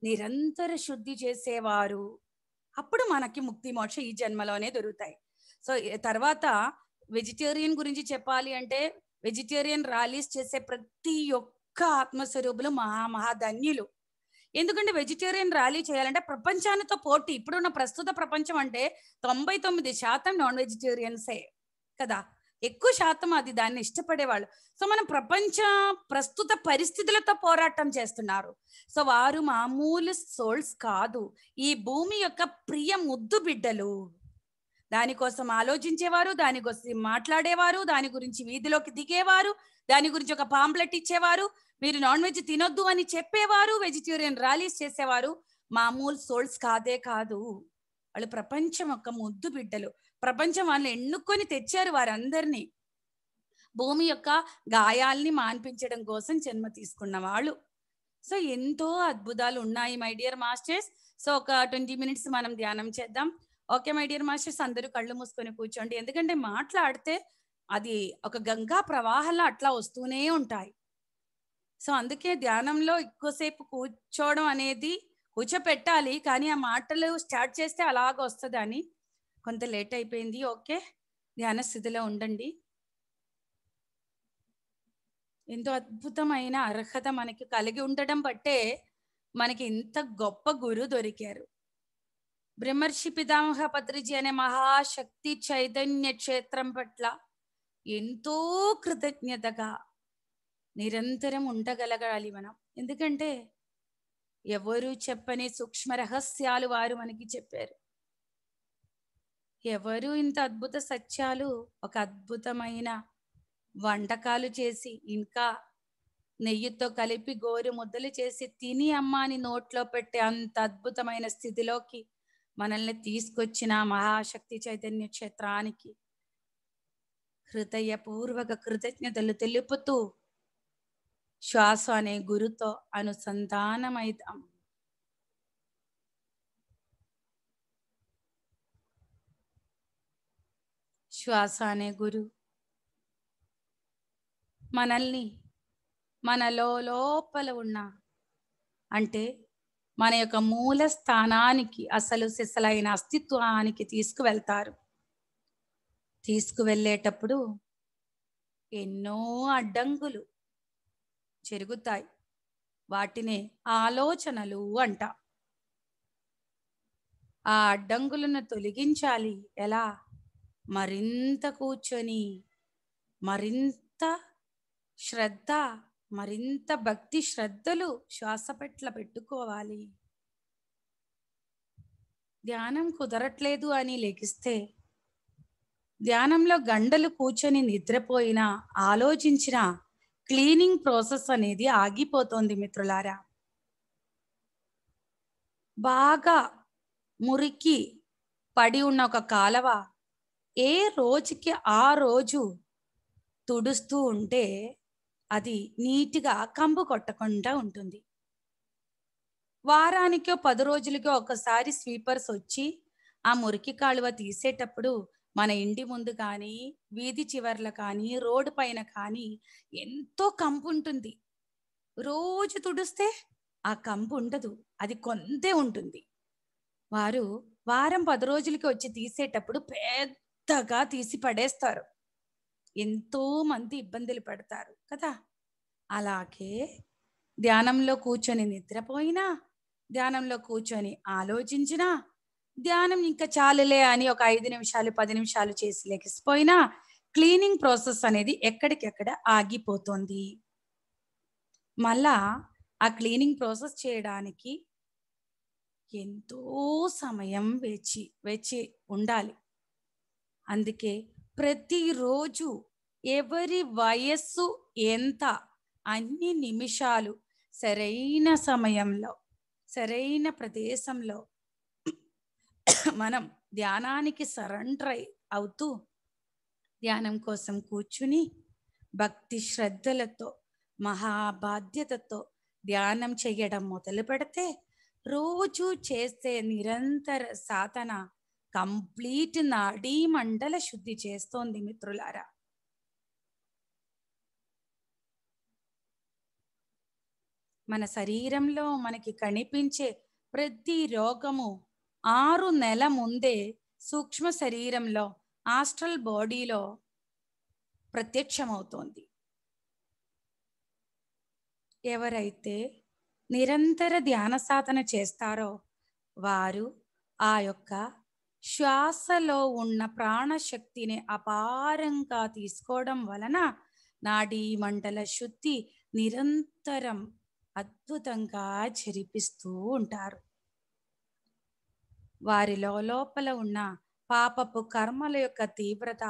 S1: నిరంతర శుద్ధి చేసేవారు అప్పుడు మనకి ముక్తి మోక్ష ఈ జన్మలోనే దొరుకుతాయి. సో తర్వాత వెజిటేరియన్ గురించి చెప్పాలి అంటే, వెజిటేరియన్ ర్యాలీస్ చేసే ప్రతి ఒక్క ఆత్మస్వరూపులు మహాధన్యులు. ఎందుకంటే వెజిటేరియన్ ర్యాలీ చేయాలంటే ప్రపంచానితో పోటీ. ఇప్పుడున్న ప్రస్తుత ప్రపంచం అంటే 99% నాన్ వెజిటేరియన్సే కదా, ఎక్కువ శాతం అది దాన్ని ఇష్టపడేవాళ్ళు. సో మనం ప్రస్తుత పరిస్థితులతో పోరాటం చేస్తున్నారు. సో వారు మామూలు సోల్స్ కాదు, ఈ భూమి యొక్క ప్రియ ముద్దు బిడ్డలు. దానికోసం ఆలోచించేవారు, దానికోసం మాట్లాడేవారు, దాని గురించి వీధిలోకి దిగేవారు, దాని గురించి ఒక పాంప్లెట్ ఇచ్చేవారు, మీరు నాన్ వెజ్ తినొద్దు అని చెప్పేవారు, వెజిటేరియన్ ర్యాలీస్ చేసేవారు. మామూలు సోల్స్ కాదే కాదు, వాళ్ళు ప్రపంచం యొక్క ముద్దు బిడ్డలు. ప్రపంచం వాళ్ళని ఎన్నుకొని తెచ్చారు వారందరినీ. భూమి యొక్క గాయాల్ని మాన్పించడం కోసం జన్మ తీసుకున్న వాళ్ళు. సో ఎంతో అద్భుతాలు ఉన్నాయి మై డియర్ మాస్టర్స్. సో ఒక 20 minutes మనం ధ్యానం చేద్దాం. ఓకే మై డియర్ మాస్టర్స్, అందరూ కళ్ళు మూసుకొని కూర్చోండి. ఎందుకంటే మాట్లాడితే అది ఒక గంగా ప్రవాహంలో అట్లా వస్తూనే ఉంటాయి. సో అందుకే ధ్యానంలో ఎక్కువసేపు కూర్చోవడం అనేది కూర్చోపెట్టాలి, కానీ ఆ మాటలు స్టార్ట్ చేస్తే అలాగ వస్తుంది అని. కొంత లేట్ అయిపోయింది. ఓకే, ధ్యాన స్థితిలో ఉండండి. ఎంతో అద్భుతమైన అర్హత మనకి కలిగి ఉండడం బట్టే మనకి ఇంత గొప్ప గురువు దొరికారు. బ్రహ్మర్షి పితామహ పత్రిజీ అనే మహాశక్తి చైతన్య క్షేత్రం పట్ల ఎంతో కృతజ్ఞతగా నిరంతరం ఉండగలగాలి మనం. ఎందుకంటే ఎవరు చెప్పని సూక్ష్మ రహస్యాలు వారు మనకి చెప్పారు. ఎవరు ఇంత అద్భుత సత్యాలు, ఒక అద్భుతమైన వంటకాలు చేసి, ఇంకా నెయ్యితో కలిపి గోరు ముద్దలు చేసి తిని అమ్మాని నోట్లో పెట్టే అంత అద్భుతమైన స్థితిలోకి మనల్ని తీసుకొచ్చిన మహాశక్తి చైతన్య క్షేత్రానికి హృదయపూర్వక కృతజ్ఞతలు తెలుపుతూ శ్వాస అనే గురుతో అనుసంధానమైతాం. శ్వాస అనే గురు మనల్ని మనలో లోపల ఉన్న అంటే మన యొక్క మూల స్థానానికి అసలు సిసలైన అస్తిత్వానికి తీసుకువెళ్తారు. తీసుకువెళ్ళేటప్పుడు ఎన్నో అడ్డంకులు జరుగుతాయి. వాటినే ఆలోచనలు అంట. ఆ అడ్డంకులను తొలగించాలి ఎలా? మరింత కూర్చొని మరింత శ్రద్ధ, మరింత భక్తి శ్రద్ధలు శ్వాస పట్ల పెట్టుకోవాలి. ధ్యానం కుదరట్లేదు అని లెగిస్తే, ధ్యానంలో గంటలు కూర్చొని నిద్రపోయినా, ఆలోచించిన క్లీనింగ్ ప్రాసెస్ అనేది ఆగిపోతుంది మిత్రులారా. బాగా మురికి పడి ఉన్న ఒక కాలవ ఏ రోజుకి ఆ రోజు తుడుస్తూ ఉంటే అది నీట్గా కంపు కొట్టకుండా ఉంటుంది. వారానికో 10 రోజులకో ఒకసారి స్వీపర్స్ వచ్చి ఆ మురికి కాలువ తీసేటప్పుడు మన ఇంటి ముందు కానీ, వీధి చివర్ల కానీ, రోడ్డు పైన కానీ ఎంతో కంపు ఉంటుంది. రోజు తుడిస్తే ఆ కంపు ఉండదు, అది కొంతే ఉంటుంది. వారు వారం 10 రోజులకి వచ్చి తీసేటప్పుడు పెద్దగా తీసి పడేస్తారు. ఎంతో మంది ఇబ్బందులు పడతారు కదా. అలాగే ధ్యానంలో కూర్చొని నిద్రపోయినా, ధ్యానంలో కూర్చొని ఆలోచించినా, ధ్యానం ఇంకా చాలులే అని ఒక 5 నిమిషాలు 10 నిమిషాలు చేసి లెగిసిపోయినా క్లీనింగ్ ప్రాసెస్ అనేది ఎక్కడికెక్కడ ఆగిపోతుంది. మళ్ళా ఆ క్లీనింగ్ ప్రాసెస్ చేయడానికి ఎంతో సమయం వేచి ఉండాలి. అందుకే ప్రతిరోజు ఎవరి వయస్సు ఎంత అన్ని నిమిషాలు సరైన సమయంలో సరైన ప్రదేశంలో మనం ధ్యానానికి సరెండర్ అవుతూ ధ్యానం కోసం కూర్చుని భక్తి శ్రద్ధలతో మహాబాధ్యతతో ధ్యానం చేయడం మొదలు పెడితే రోజు చేసే నిరంతర సాధన కంప్లీట్ నాడీ మండల శుద్ధి చేస్తోంది మిత్రులారా. మన శరీరంలో మనకి కనిపించే ప్రతి రోగము 6 నెలల ముందే సూక్ష్మ శరీరంలో ఆస్ట్రల్ బాడీలో ప్రత్యక్షమవుతోంది. ఎవరైతే నిరంతర ధ్యాన సాధన చేస్తారో వారు ఆ యొక్క శ్వాసలో ఉన్న ప్రాణశక్తిని అపారంగా తీసుకోవడం వలన నాడీ మండల శుద్ధి నిరంతరం అద్భుతంగా జరిపిస్తూ ఉంటారు. వారిలో లోపల ఉన్న పాపపు కర్మల యొక్క తీవ్రత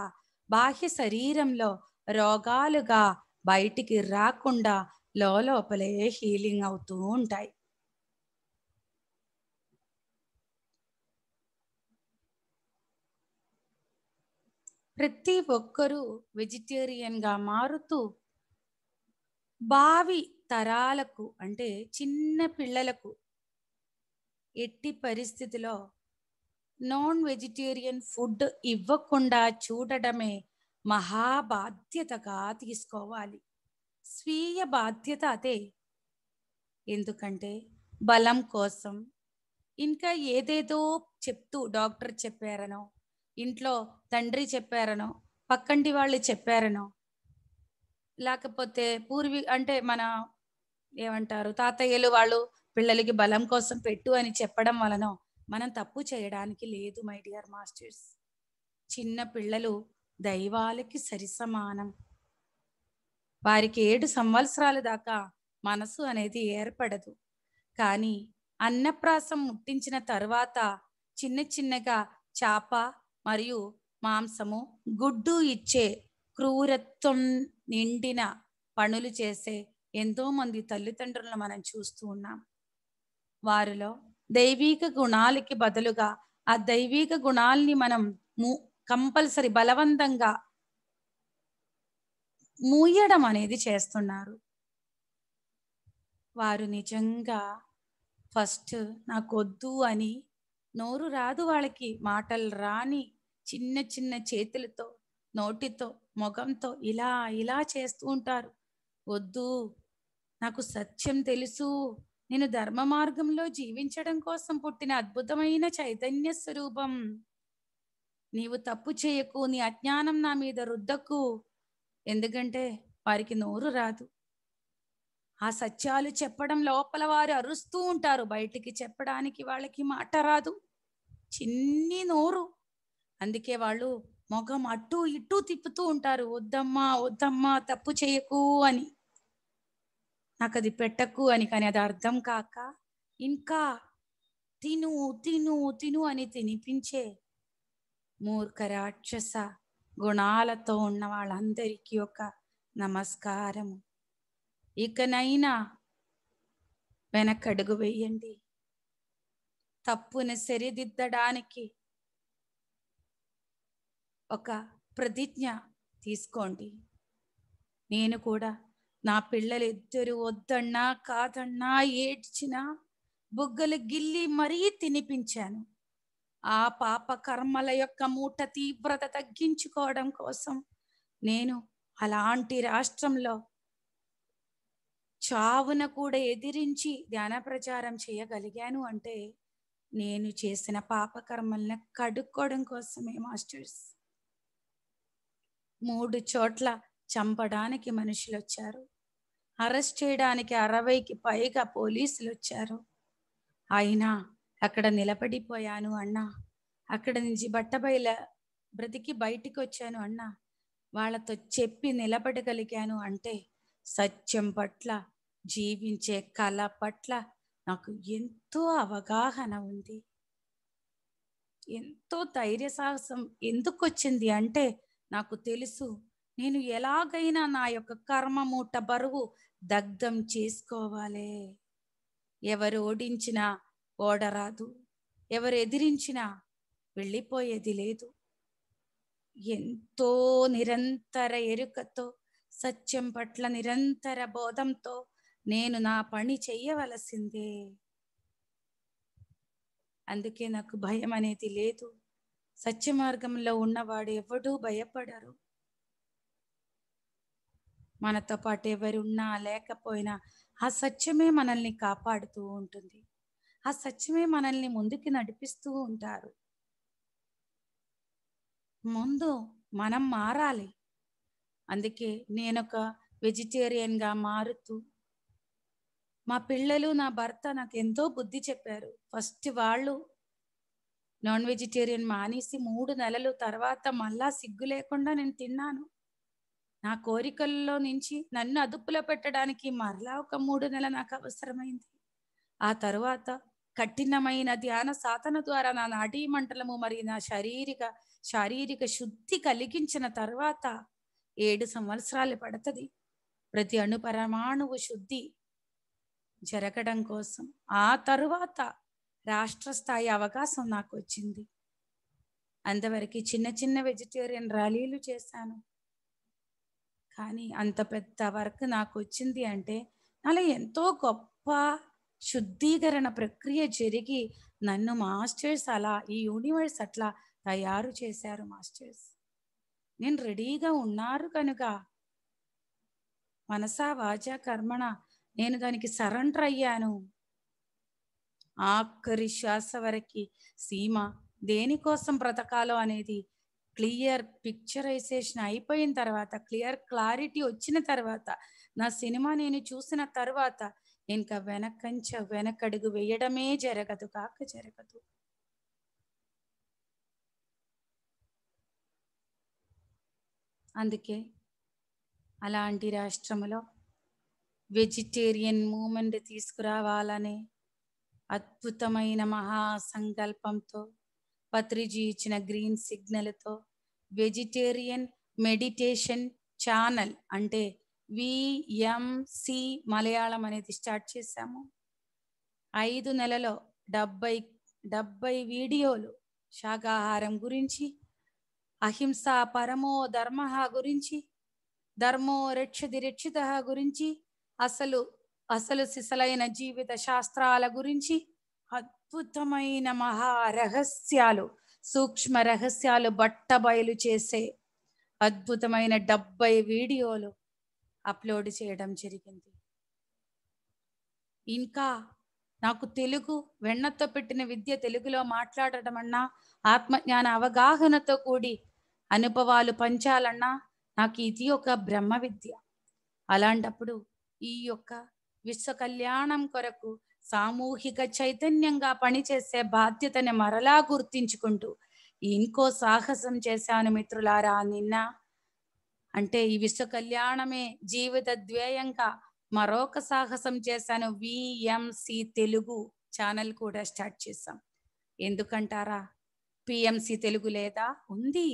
S1: బాహ్య శరీరంలో రోగాలుగా బయటికి రాకుండా లోపలే హీలింగ్ అవుతూ ఉంటాయి. ప్రతి ఒక్కరూ వెజిటేరియన్గా మారుతూ భావి తరాలకు అంటే చిన్న పిల్లలకు ఎట్టి పరిస్థితిలో నాన్ వెజిటేరియన్ ఫుడ్ ఇవ్వకుండా చూడడమే మహాబాధ్యతగా తీసుకోవాలి. స్వీయ బాధ్యత అదే. ఎందుకంటే బలం కోసం ఇంకా ఏదేదో చెప్తూ డాక్టర్ చెప్పారనో, ఇంట్లో తండ్రి చెప్పారనో, పక్కంటి వాళ్ళు చెప్పారనో, లేకపోతే అంటే మన ఏమంటారు తాతయ్యలు వాళ్ళు పిల్లలకి బలం కోసం పెట్టు అని చెప్పడం వలన మనం తప్పు చేయడానికి లేదు మై డియర్ మాస్టర్స్. చిన్న పిల్లలు దైవాలకి సరిసమానం. వారికి 7 సంవత్సరాల దాకా మనసు అనేది ఏర్పడదు. కానీ అన్నప్రాసం ముట్టించిన తర్వాత చిన్న చిన్నగా చాప మరియు మాంసము గుడ్డు ఇచ్చే క్రూరత్వం నిండిన పనులు చేసే ఎంతో మంది తల్లిదండ్రులను మనం చూస్తూ ఉన్నాం. వారిలో దైవిక గుణాలకి బదులుగా ఆ దైవిక గుణాలని మనం కంపల్సరీ బలవంతంగా మూయడం అనేది చేస్తున్నారు. వారు నిజంగా ఫస్ట్ నాకొద్దు అని నోరు రాదు వాళ్ళకి, మాటలు రాని చిన్న చిన్న చేతులతో నోటితో మొగంతో ఇలా ఇలా చేస్తూ ఉంటారు. వద్దు, నాకు సత్యం తెలుసు, నేను ధర్మ మార్గంలో జీవించడం కోసం పుట్టిన అద్భుతమైన చైతన్య స్వరూపం, నీవు తప్పు చేయకు, నీ అజ్ఞానం నా మీద రుద్దకు. ఎందుకంటే వారికి నోరు రాదు. ఆ సత్యాలు చెప్పడం లోపల వారు అరుస్తూ ఉంటారు, బయటికి చెప్పడానికి వాళ్ళకి మాట రాదు, చిన్ని నోరు. అందుకే వాళ్ళు మొగం అటు ఇటు తిప్పుతూ ఉంటారు, వద్దమ్మా వద్దమ్మా తప్పు చేయకు అని, నాకు అది పెట్టకు అని. కానీ అది అర్థం కాక ఇంకా తిను తిను తిను అని తినిపించే మూర్ఖ రాక్షస గుణాలతో ఉన్న వాళ్ళందరికీ ఒక నమస్కారము. ఇకనైనా వెనకడుగు వేయండి, తప్పుని సరిదిద్దడానికి ఒక ప్రతిజ్ఞ తీసుకోండి. నేను కూడా నా పిల్లలు ఇద్దరు వద్దన్నా కాదన్నా ఏడ్చినా బుగ్గలు గిల్లి మరీ తినిపించాను. ఆ పాప కర్మల యొక్క మూట తీవ్రత తగ్గించుకోవడం కోసం నేను అలాంటి రాష్ట్రంలో చావున కూడా ఎదిరించి ధ్యాన ప్రచారం చేయగలిగాను అంటే నేను చేసిన పాపకర్మల్ని కడుక్కోవడం కోసమే మాస్టర్స్. 3 చోట్ల చంపడానికి మనుషులు వచ్చారు, అరెస్ట్ చేయడానికి 60కి పైగా పోలీసులు వచ్చారు. అయినా అక్కడ నిలబడిపోయాను అన్నా, అక్కడ నుంచి బట్టబయల బ్రతికి బయటికి వచ్చాను అన్నా, వాళ్ళతో చెప్పి నిలబడగలిగాను అంటే సత్యం పట్ల, జీవించే కళ పట్ల నాకు ఎంతో అవగాహన ఉంది. ఎంతో ధైర్య సాహసం ఎందుకు వచ్చింది అంటే నాకు తెలుసు, నేను ఎలాగైనా నా యొక్క కర్మ మూట బరువు దగ్ధం చేసుకోవాలి. ఎవరు ఓడించినా ఓడరాదు, ఎవరు ఎదిరించినా వెళ్ళిపోయేది లేదు. ఎంతో నిరంతర ఎరుకతో, సత్యం పట్ల నిరంతర బోధంతో నేను నా పని చెయ్యవలసిందే. అందుకే నాకు భయం అనేది లేదు. సత్య మార్గంలో ఉన్నవాడు ఎవడూ భయపడరు. మనతో పాటు ఎవరున్నా లేకపోయినా ఆ సత్యమే మనల్ని కాపాడుతూ ఉంటుంది, ఆ సత్యమే మనల్ని ముందుకు నడిపిస్తూ ఉంటారు. ముందు మనం మారాలి. అందుకే నేనొక వెజిటేరియన్గా మారుతూ, మా పిల్లలు నా భర్త నాకు ఎంతో బుద్ధి చెప్పారు. ఫస్ట్ వాళ్ళు నాన్ వెజిటేరియన్ మానేసి 3 నెలలు తర్వాత మళ్ళా సిగ్గు లేకుండా నేను తిన్నాను. నా కోరికల్లో నుంచి నన్ను అదుపులో పెట్టడానికి మరలా ఒక 3 నెలలు నాకు అవసరమైంది. ఆ తరువాత కఠినమైన ధ్యాన సాధన ద్వారా నా నాడీ మండలము మరి నా శారీరక శుద్ధి కలిగించిన తర్వాత 7 సంవత్సరాలు పడుతుంది ప్రతి అణుపరమాణువు శుద్ధి జరగడం కోసం. ఆ తరువాత రాష్ట్ర స్థాయి అవకాశం నాకు వచ్చింది. అంతవరకు చిన్న చిన్న వెజిటేరియన్ ర్యాలీలు చేశాను. కానీ అంత పెద్ద వర్క్ నాకు వచ్చింది అంటే అలా ఎంతో గొప్ప శుద్ధీకరణ ప్రక్రియ జరిగి నన్ను మాస్టర్స్ అలా ఈ యూనివర్స్ అట్లా తయారు చేశారు మాస్టర్స్. నేను రెడీగా ఉన్నారు కనుక మనసా వాచా కర్మణ నేను దానికి సరెండర్ అయ్యాను. ఆఖరి శ్వాస వరకు సీమ దేనికోసం బ్రతకాలో అనేది క్లియర్ పిక్చరైజేషన్ అయిపోయిన తర్వాత, క్లియర్ క్లారిటీ వచ్చిన తర్వాత, నా సినిమా నేను చూసిన తర్వాత ఇంకా వెనకడుగు వేయడమే జరగదు కాక జరగదు. అందుకే అలాంటి రాష్ట్రంలో వెజిటేరియన్ మూమెంట్ తీసుకురావాలనే అద్భుతమైన మహాసంకల్పంతో పత్రిజీ ఇచ్చిన గ్రీన్ సిగ్నల్తో వెజిటేరియన్ మెడిటేషన్ ఛానల్ అంటే VMC మలయాళం అనేది స్టార్ట్ చేశాము. 5 నెలలో 70 వీడియోలు శాకాహారం గురించి, అహింస పరమో ధర్మ గురించి, ధర్మో రక్షతి రక్షిత గురించి, అసలు సిసలైన జీవిత శాస్త్రాల గురించి అద్భుతమైన మహా రహస్యాలు, సూక్ష్మ రహస్యాలు బట్టబయలు చేసే అద్భుతమైన 70 వీడియోలు అప్లోడ్ చేయడం జరిగింది. ఇంకా నాకు తెలుగు వెన్నతో పెట్టిన విద్య, తెలుగులో మాట్లాడడం అన్నా, ఆత్మజ్ఞాన అవగాహనతో కూడి అనుభవాలు పంచాలన్నా నాకు ఇది ఒక బ్రహ్మ విద్య. అలాంటప్పుడు ఈ యొక్క విశ్వ కళ్యాణం కొరకు సామూహిక చైతన్యంగా పనిచేసే బాధ్యతని మరలా గుర్తించుకుంటూ ఇంకో సాహసం చేశాను మిత్రులారా. నిన్న అంటే ఈ విశ్వ కళ్యాణమే జీవిత ధ్యేయంగా మరొక సాహసం చేశాను. విఎంసి తెలుగు ఛానల్ కూడా స్టార్ట్ చేశాం. ఎందుకంటారా? పిఎంసి తెలుగు లేదా? ఉంది.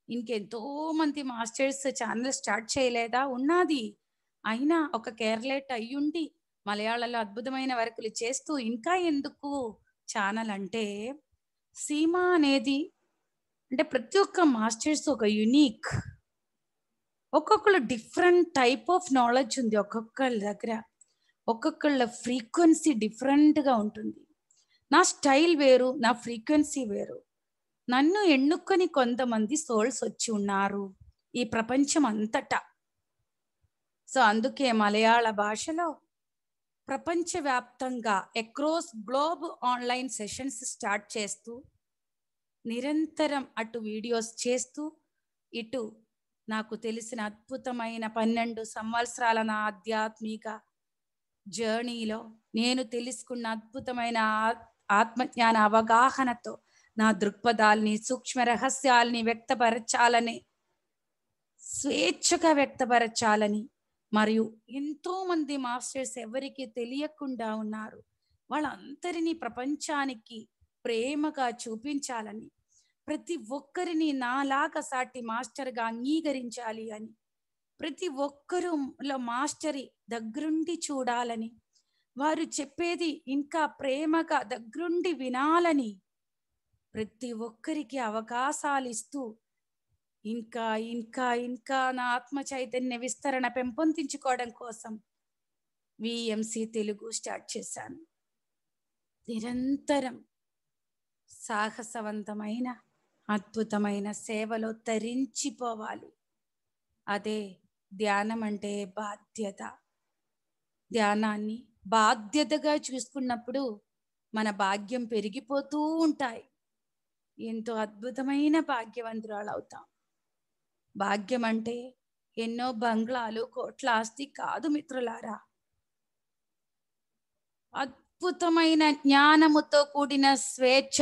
S1: ఇంకెంతో మంది మాస్టర్స్ ఛానల్ స్టార్ట్ చేయలేదా? ఉన్నది. అయినా ఒక కేరళేట్ అయ్యుండి మలయాళంలో అద్భుతమైన వర్కులు చేస్తూ ఇంకా ఎందుకు ఛానల్ అంటే, సీమ అనేది అంటే ప్రతి ఒక్క మాస్టర్స్ ఒక యునిక్, ఒక్కొక్కరు డిఫరెంట్ టైప్ ఆఫ్ నాలెడ్జ్ ఉంది. ఒక్కొక్కళ్ళ దగ్గర ఒక్కొక్కళ్ళ ఫ్రీక్వెన్సీ డిఫరెంట్గా ఉంటుంది. నా స్టైల్ వేరు, నా ఫ్రీక్వెన్సీ వేరు. నన్ను ఎన్నుకొని కొంతమంది సోల్స్ వచ్చి ఉన్నారు ఈ ప్రపంచం అంతటా. సో అందుకే మలయాళ భాషలో ప్రపంచవ్యాప్తంగా across globe online sessions start చేస్తూ నిరంతరం అటు వీడియోస్ చేస్తూ ఇటు నాకు తెలిసిన అద్భుతమైన 12 సంవత్సరాల నా ఆధ్యాత్మిక జర్నీలో నేను తెలుసుకున్న అద్భుతమైన ఆత్మజ్ఞాన అవగాహనతో నా దృక్పథాల్ని, సూక్ష్మ రహస్యాల్ని వ్యక్తపరచాలని, స్వేచ్ఛగా వ్యక్తపరచాలని, మరియు ఎంతో మంది మాస్టర్స్ ఎవరికి తెలియకుండా ఉన్నారు, వాళ్ళందరినీ ప్రపంచానికి ప్రేమగా చూపించాలని, ప్రతి ఒక్కరిని నాలాగా సాటి మాస్టర్గా అంగీకరించాలి అని, ప్రతి ఒక్కరులో మాస్టరీ దగ్గరుండి చూడాలని, వారు చెప్పేది ఇంకా ప్రేమగా దగ్గరుండి వినాలని, ప్రతి ఒక్కరికి అవకాశాలు ఇస్తూ ఇంకా ఇంకా ఇంకా నా ఆత్మ చైతన్య విస్తరణ పెంపొందించుకోవడం కోసం విఎంసి తెలుగు స్టార్ట్ చేశాను. నిరంతరం సాహసవంతమైన అద్భుతమైన సేవలో తరించిపోవాలి. అదే ధ్యానం అంటే బాధ్యత. ధ్యానాన్ని బాధ్యతగా చూసుకున్నప్పుడు మన భాగ్యం పెరిగిపోతూ ఉంటాయి. ఎంతో అద్భుతమైన భాగ్యవంతురాలు అవుతాం. భాగ్యం అంటే ఎన్నో బంగ్లాలు, కోట్ల ఆస్తి కాదు మిత్రులారా. అద్భుతమైన జ్ఞానముతో కూడిన స్వేచ్ఛ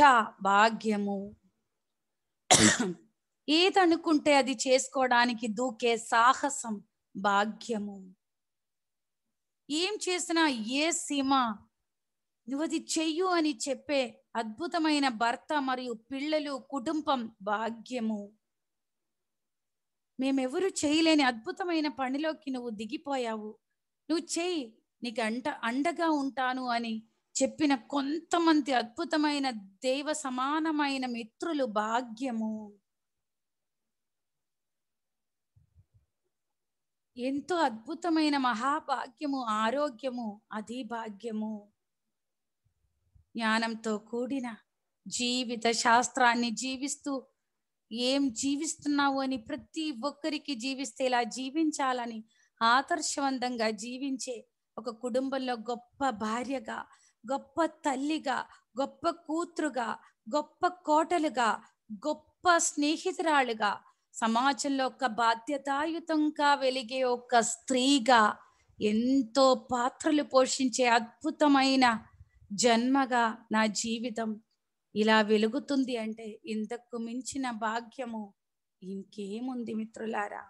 S1: భాగ్యము. ఏదనుకుంటే అది చేసుకోవడానికి దూకే సాహసం భాగ్యము. ఏం చేసినా ఏ సీమ నువ్వు అది చెయ్యు అని చెప్పే అద్భుతమైన భర్త మరియు పిల్లలు, కుటుంబం భాగ్యము. మేమెవరు చేయలేని అద్భుతమైన పనిలోకి నువ్వు దిగిపోయావు, నువ్వు చెయ్యి, నీకు అండగా ఉంటాను అని చెప్పిన కొంతమంది అద్భుతమైన దైవ సమానమైన మిత్రులు భాగ్యము. ఎంతో అద్భుతమైన మహాభాగ్యము, ఆరోగ్యము, అది భాగ్యము. జ్ఞానంతో కూడిన జీవిత శాస్త్రాన్ని జీవిస్తూ ఏం జీవిస్తున్నావు అని ప్రతి ఒక్కరికి జీవిస్తే ఇలా జీవించాలని ఆదర్శవంతంగా జీవించే ఒక కుటుంబంలో గొప్ప భార్యగా, గొప్ప తల్లిగా, గొప్ప కూతురుగా, గొప్ప కోటలుగా, గొప్ప స్నేహితురాలుగా, సమాజంలో ఒక బాధ్యతాయుతంగా వెలిగే ఒక స్త్రీగా ఎంతో పాత్రలు పోషించే అద్భుతమైన జన్మగా నా జీవితం ఇలా వెలుగుతుంది అంటే ఇంతకు మించిన భాగ్యము ఇంకేముంది మిత్రులారా.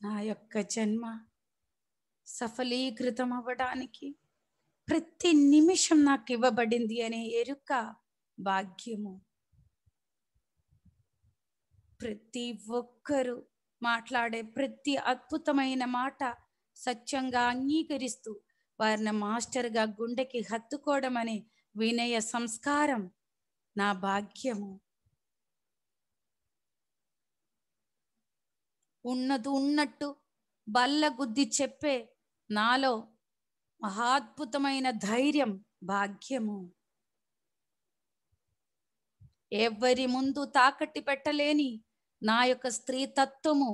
S1: నా యొక్క జన్మ సఫలీకృతం అవ్వడానికి ప్రతి నిమిషం నాకు ఇవ్వబడింది అనే ఎరుక భాగ్యము. ప్రతి ఒక్కరూ మాట్లాడే ప్రతి అద్భుతమైన మాట సత్యంగా అంగీకరిస్తూ వారిని మాస్టర్గా గుండెకి హత్తుకోవడం అనే వినయ సంస్కారం నా భాగ్యము. ఉన్నది ఉన్నట్టు బల్ల గుద్ది చెప్పే నాలో మహాద్భుతమైన ధైర్యం, భాగ్యము. ఎవరి ముందు తాకట్టి పెట్టలేని నా యొక్క స్త్రీ తత్వము,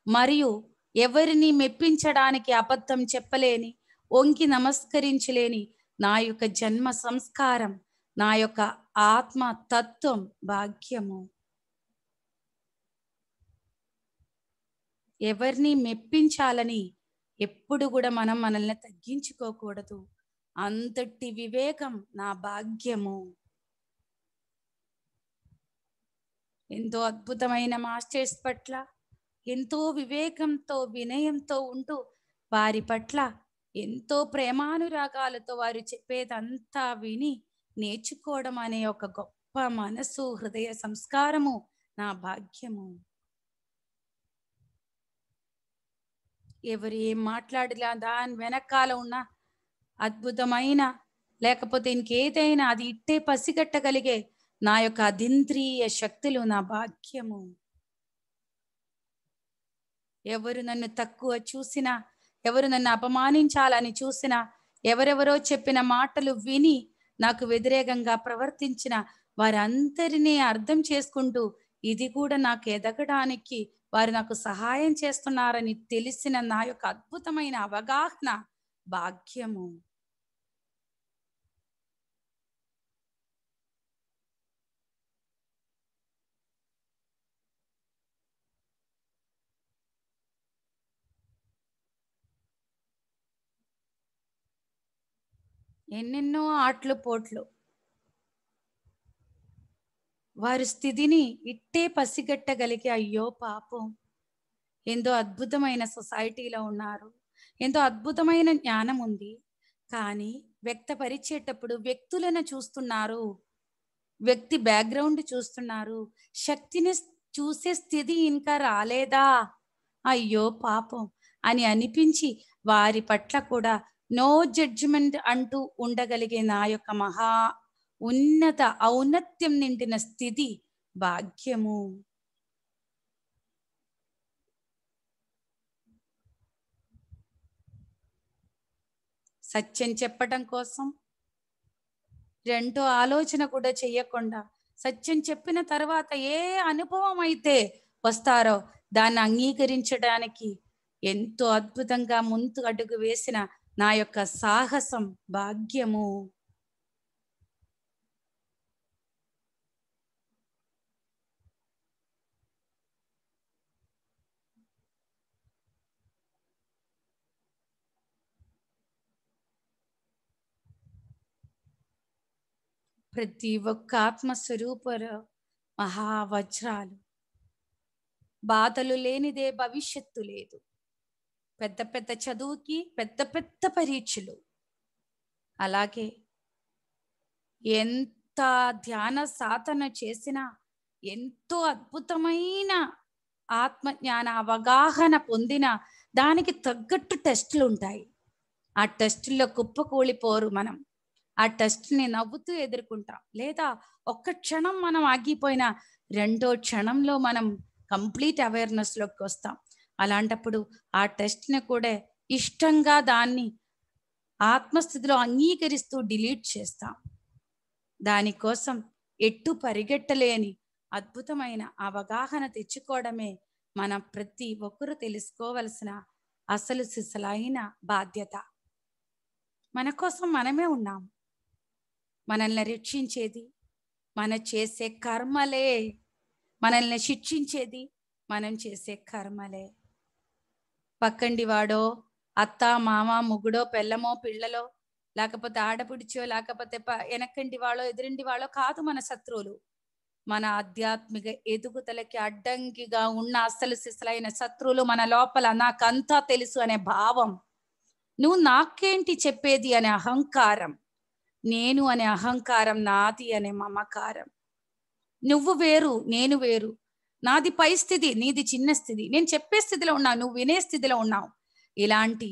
S1: మరియు ఎవరిని మెప్పించడానికి అబద్ధం చెప్పలేని, వంగి నమస్కరించలేని నా యొక్క జన్మ సంస్కారం, నా యొక్క ఆత్మ తత్వం, భాగ్యము. ఎవరిని మెప్పించాలని ఎప్పుడు కూడా మనం మనల్ని తగ్గించుకోకూడదు. అంతటి వివేకం నా భాగ్యము. ఎంతో అద్భుతమైన మాస్టర్స్ పట్ల ఎంతో వివేకంతో, వినయంతో ఉంటూ వారి పట్ల ఎంతో ప్రేమానురాగాలతో వారు చెప్పేదంతా విని నేర్చుకోవడం అనే ఒక గొప్ప మనసు, హృదయ సంస్కారము నా భాగ్యము. ఎవరు ఏం మాట్లాడినా దాని వెనకాల ఉన్న అద్భుతమైన, లేకపోతే ఇంకేదైనా అది ఇట్టే పసిగట్టగలిగే నా యొక్క అతీంద్రియ శక్తులు నా భాగ్యము. ఎవరు నన్ను తక్కువ చూసినా, ఎవరు నన్ను అపమానించాలని చూసినా, ఎవరెవరో చెప్పిన మాటలు విని నాకు వ్యతిరేకంగా ప్రవర్తించిన వారందరినీ అర్థం చేసుకుంటూ, ఇది కూడా నాకు ఎదగడానికి వారు నాకు సహాయం చేస్తున్నారని తెలిసిన నా యొక్క అద్భుతమైన అవగాహన భాగ్యము. ఎన్నెన్నో ఆట్లు పోట్లు వారి స్థితిని ఇట్టే పసిగట్టగలిగి, అయ్యో పాపం, ఎంతో అద్భుతమైన సొసైటీలో ఉన్నారు, ఎంతో అద్భుతమైన జ్ఞానం ఉంది, కానీ వ్యక్తపరిచేటప్పుడు వ్యక్తులను చూస్తున్నారు, వ్యక్తి బ్యాక్గ్రౌండ్ చూస్తున్నారు, శక్తిని చూసే స్థితి ఇంకా రాలేదా, అయ్యో పాపం అని అనిపించి వారి పట్ల కూడా నో జడ్జిమెంట్ అంటూ ఉండగలిగే నా యొక్క మహా ఉన్నత ఔన్నత్యం నిండిన స్థితి భాగ్యము. సత్యం చెప్పటం కోసం రెండో ఆలోచన కూడా చెయ్యకుండా, సత్యం చెప్పిన తర్వాత ఏ అనుభవం అయితే వస్తారో దాన్ని అంగీకరించడానికి ఎంతో అద్భుతంగా ముందు అడుగు వేసిన నా యొక్క సాహసం భాగ్యము. ప్రతి ఒక్క ఆత్మస్వరూపరు మహావజ్రాలు. బాధలు లేనిదే భవిష్యత్తు లేదు. పెద్ద పెద్ద చదువుకి పెద్ద పెద్ద పరీక్షలు. అలాగే ఎంత ధ్యాన సాధన చేసినా, ఎంతో అద్భుతమైన ఆత్మజ్ఞాన అవగాహన పొందిన దానికి తగ్గట్టు టెస్టులు ఉంటాయి. ఆ టెస్టుల్లో కుప్పకూలిపోరు మనం. ఆ టెస్ట్ని నవ్వుతూ ఎదుర్కొంటాం. లేదా ఒక్క క్షణం మనం ఆగిపోయినా రెండో క్షణంలో మనం కంప్లీట్ అవేర్నెస్లోకి వస్తాం. అలాంటప్పుడు ఆ టెస్ట్ని కూడా ఇష్టంగా దాన్ని ఆత్మస్థితిలో అంగీకరిస్తూ డిలీట్ చేస్తాం. దానికోసం ఎట్టు పరిగెట్టలేని అద్భుతమైన అవగాహన తెచ్చుకోవడమే మన ప్రతి ఒక్కరూ తెలుసుకోవలసిన అసలు సిసలైన బాధ్యత. మన కోసం మనమే ఉన్నాం. మనల్ని రక్షించేది మన చేసే కర్మలే, మనల్ని శిక్షించేది మనం చేసే కర్మలే. పక్కండి వాడో, అత్త మామ, మొగుడో, పెళ్ళమో, పిల్లలో, లేకపోతే ఆడపుడిచో, లేకపోతే వెనకండి వాళ్ళో ఎదురిండి వాళ్ళో కాదు మన శత్రువులు. మన ఆధ్యాత్మిక ఎదుగుదలకి అడ్డంకిగా ఉన్న అసలు సిసలైన శత్రువులు మన లోపల నాకంతా తెలుసు అనే భావం, నువ్వు నాకేంటి చెప్పేది అనే అహంకారం, నేను అనే అహంకారం, నాది అనే మమకారం, నువ్వు వేరు నేను వేరు, నాది పై స్థితి నీది చిన్న స్థితి, నేను చెప్పే స్థితిలో ఉన్నావు నువ్వు వినే స్థితిలో ఉన్నావు. ఇలాంటి